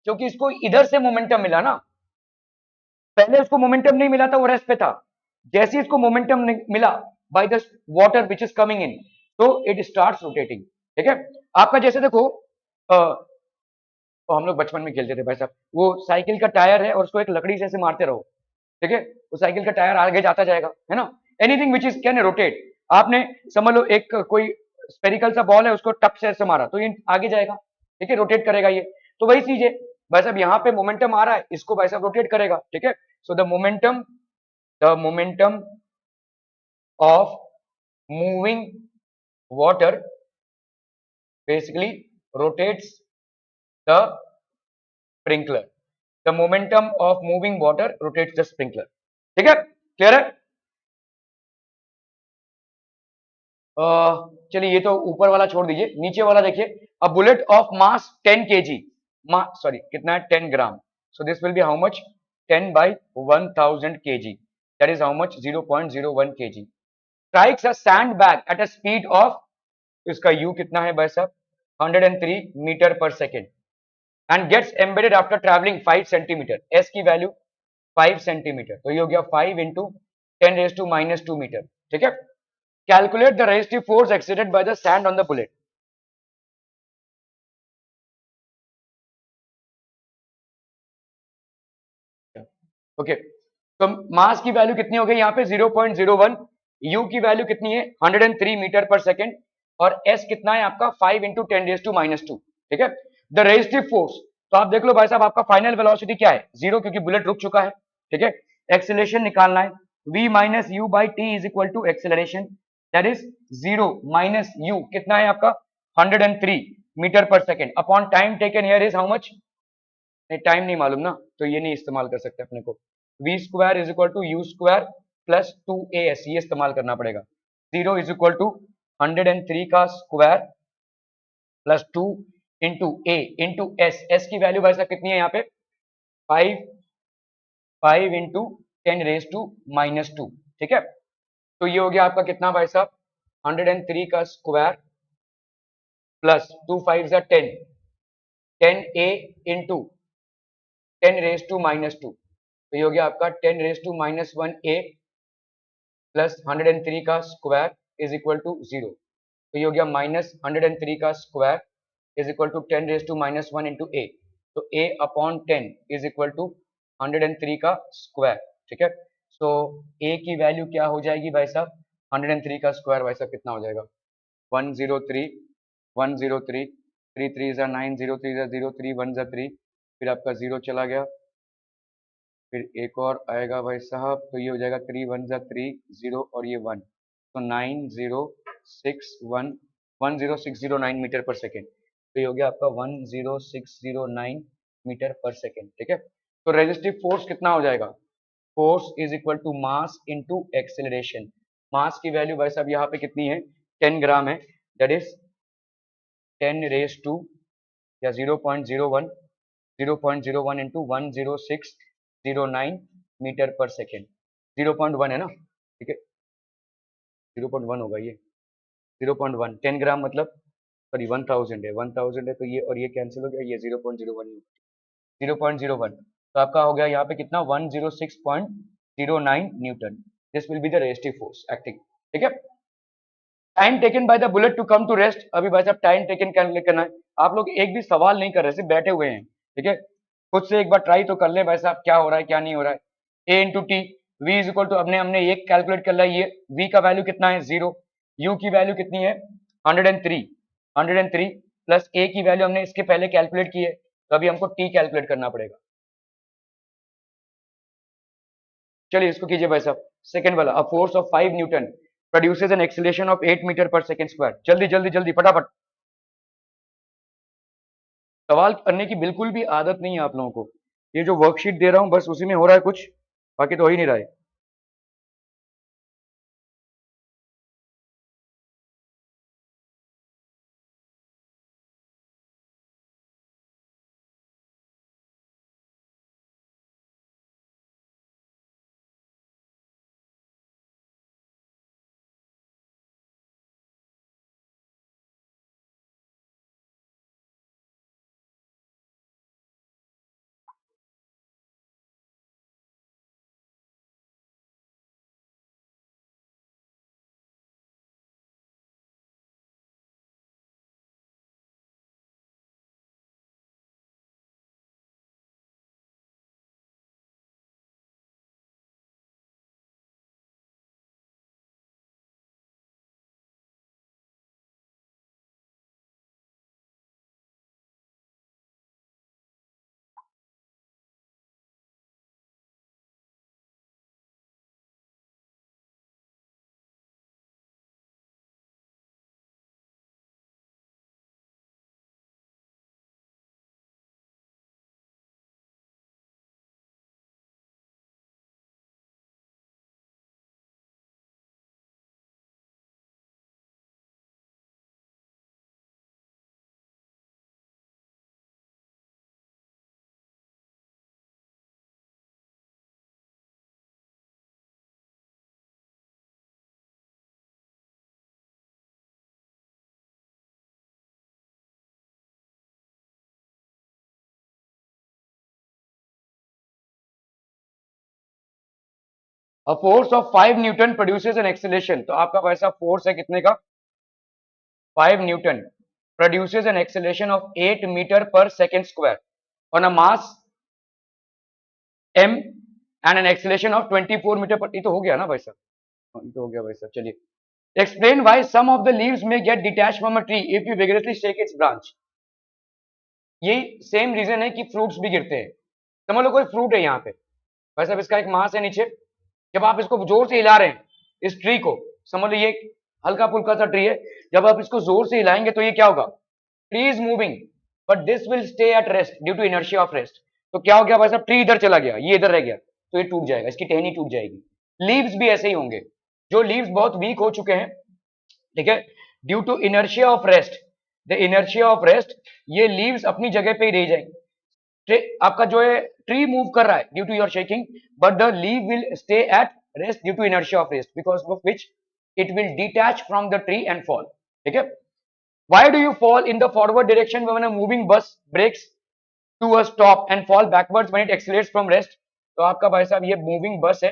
S1: क्योंकि इसको इधर से मोमेंटम मिला ना. पहले उसको मोमेंटम नहीं मिला था, वो रेस्ट पे था. जैसे इसको मोमेंटम मिला by the water which is coming in, तो इट स्टार्ट्स रोटेटिंग. ठीक है, आपका जैसे देखो तो हम लोग बचपन में खेलते थे भाई साहब, वो साइकिल का टायर है और उसको एक लकड़ी से ऐसे मारते रहो. ठीक है, वो साइकिल का टायर आगे जाता जाएगा, है ना. Anything which is can rotate. आपने समझ लो एक कोई स्पेरिकल सा बॉल है, उसको टप से ऐसे मारा तो ये आगे जाएगा. ठीक है, रोटेट करेगा ये. तो वही चीज है भाई साहब, यहाँ पे मोमेंटम आ रहा है, इसको भाई साहब रोटेट करेगा. ठीक है, so the momentum of moving water basically rotates the sprinkler. The momentum of moving water rotates the sprinkler. ठीक है, क्लियर है? चलिए ये तो ऊपर वाला छोड़ दीजिए, नीचे वाला देखिए. A bullet of mass 10 kg, sorry कितना है? 10 gram. So this will be how much? 10 by 1000 kg. That is how much? 0.01 kg. Strikes a sandbag at a speed of, इसका u कितना है भाई साहब? 103 मीटर पर second and gets embedded after traveling 5 centimeter. S की वैल्यू 5 सेंटीमीटर, तो ये हो गया 5 into 10 raised to minus 2 metre. ठीक है. Calculate the resistive force exerted by the sand on the bullet. Okay, तो मास की वैल्यू कितनी हो गई यहाँ पे? 0.01. यू की वैल्यू कितनी है? 103 मीटर पर सेकेंड. और एस कितना है आपका? 5 इंटू 10 रेज टू माइनस 2. ठीक है. द रेजिस्टिव फोर्स, तो आप देख लो भाई साहब, आपका फाइनल वेलोसिटी क्या है? 0, क्योंकि बुलेट रुक चुका है. ठीक है. एक्सेलरेशन निकालना है. v minus u by t is equal to acceleration, that is 0 minus u कितना है आपका? 103 मीटर पर second upon time taken here is how much? नहीं, टाइम नहीं मालूम ना, तो ये नहीं इस्तेमाल कर सकते अपने को. V square is equal to u square plus 2as, ये इस्तेमाल करना पड़ेगा. 0 इज इक्वल टू 103 का स्क्वायर प्लस 2 इंटू ए इंटू एस. एस की वैल्यू भाई साहब कितनी है यहाँ पे? 5 इंटू 10 रेज टू माइनस 2. ठीक है. तो ये हो गया आपका कितना भाई साहब? 103 का स्क्वायर प्लस 2 5 जा 10, 10a into 10 raise to minus 2. तो ये हो गया आपका 10 raise to minus 1a plus 103 का स्क्वायर इज इक्वल टू 0. तो ये हो गया माइनस 103 का square is equal to 10 raise to minus 1 into a. तो a upon 10 is equal to 103 का स्क्वायर. ठीक है. सो a की वैल्यू क्या हो जाएगी भाई साहब? 103 का स्क्वायर भाई साहब कितना हो जाएगा? 103 103 3 3 जा 9, 0 3 जा 0, 3 1 जा 3, फिर आपका 0 चला गया, फिर एक और आएगा भाई साहब, तो ये हो जाएगा 3 1 जा 3 0 और ये 1, तो 10609 मीटर पर सेकेंड. तो ये हो गया आपका 10609 मीटर पर सेकेंड. ठीक है. तो रेजिस्टिव फोर्स कितना हो जाएगा? Force is equal to mass into acceleration. Mass की वैल्यू भाई साहब यहाँ पे कितनी है? 10 ग्राम है, दैट इज 10 रेज टू या 0.01 इंटू 10609 मीटर पर सेकेंड. 0.1 है ना? ठीक है. 0.1 होगा ये. 0.1 10 ग्राम मतलब, सॉरी 1000 है, 1000 है, तो ये और ये कैंसिल हो गया, ये 0.01 0.01. तो आपका हो गया यहाँ पे कितना? 106.09 newton. This will be the resistive force acting. ठीक है. Time taken by the bullet to come to rest. अभी भाई साहब टाइम टेकन कैलकुलेट करना है. आप लोग एक भी सवाल नहीं कर रहे, सिर्फ बैठे हुए हैं. ठीक है. खुद से एक बार ट्राई तो कर ले भाई साहब, क्या हो रहा है क्या नहीं हो रहा है. A into t, v is equal to, हमने हमने ये कैलकुलेट कर लिया. ये वी का वैल्यू कितना है? 0. यू की वैल्यू कितनी है? 103. 103 प्लस ए की वैल्यू हमने इसके पहले कैलकुलेट की है, तो अभी हमको टी कैलकुलेट करना पड़ेगा. चलिए इसको कीजिए भाई साहब. सेकंड वाला, a force of 5 newton produces an acceleration of 8 metre पर सेकंड स्क्वायर. जल्दी जल्दी जल्दी फटाफट. सवाल करने की बिल्कुल भी आदत नहीं है आप लोगों को. ये जो वर्कशीट दे रहा हूं बस उसी में हो रहा है कुछ, बाकी तो हो ही नहीं रहा है. A force of 5 newton produces an acceleration, तो आपका वैसा फोर्स है कितने का, 5 newton produces an acceleration of 8 metre पर second square on a mass m and an acceleration of 24 metre per, ये तो हो गया ना भाई साहब, ये तो हो गया भाई साहब। चलिए, explain why some of the leaves may get detached from a tree if you vigorously shake its branch। यही सेम रीजन है कि फ्रूट्स भी गिरते हैं। समझ लो कोई फ्रूट है यहाँ पे, भाई साहब इसका एक मास है नीचे, जब आप इसको जोर से हिला रहे हैं इस ट्री को, समझ लो ये हल्का फुल्का सा ट्री है, जब आप इसको जोर से हिलाएंगे तो ये क्या होगा, tree is moving but this will stay at rest due to inertia of rest. तो क्या हो गया भाई साहब, ट्री इधर चला गया, ये इधर रह गया, तो ये टूट जाएगा, इसकी टहनी टूट जाएगी। लीव्स भी ऐसे ही होंगे, जो लीव्स बहुत वीक हो चुके हैं, ठीक है, due to inertia of rest, the inertia of rest, ये लीव्स अपनी जगह पे ही रह जाएंगे। आपका जो है ट्री मूव कर रहा है due to your shaking, but the leave will stay at rest due to inertia of rest, because of which it will detach from the tree and fall। ठीक है, why do you fall in the forward direction when a moving bus breaks to a stop and fall backwards when it accelerates from rest। तो आपका भाई साहब ये मूविंग बस है,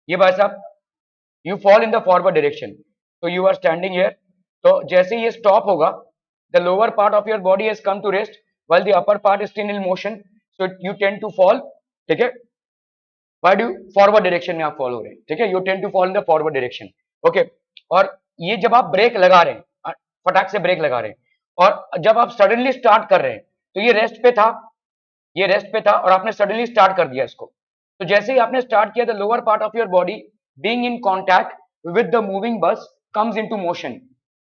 S1: ये भाई साहब you fall in the forward direction, so you are standing here, तो जैसे ये stop होगा, the lower part of your body has come to rest while the upper part is still in motion, so you tend to fall। ठीक है, why do फॉरवर्ड डायरेक्शन में आप फॉलो हो रहे हैं, ठीक है, you tend to fall in the forward direction. Okay, और ये जब आप ब्रेक लगा रहे हैं, फटाक से ब्रेक लगा रहे हैं, और जब आप सडनली स्टार्ट कर रहे हैं, तो ये रेस्ट पे था, ये रेस्ट पे था, और आपने सडनली स्टार्ट कर दिया इसको, तो जैसे ही आपने स्टार्ट किया, the lower part of your body being in contact with the moving बस comes into motion,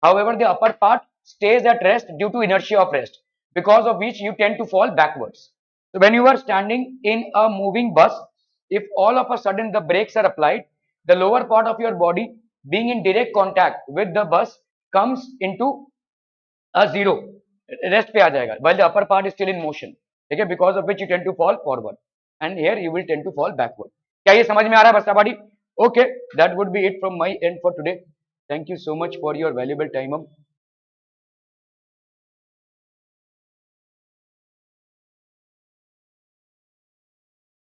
S1: however the upper part stays at rest due to inertia of rest, because of which you tend to fall backwards। so when you are standing in a moving bus, if all of a sudden the brakes are applied, the lower part of your body being in direct contact with the bus comes into a zero, rest पे आ जाएगा, while the upper part is still in motion, ठीक है, because of which you tend to fall forward and here you will tend to fall backward। क्या ये समझ में आ रहा है बस्ता बाड़ी? Okay, that would be it from my end for today। Thank you so much for your valuable time।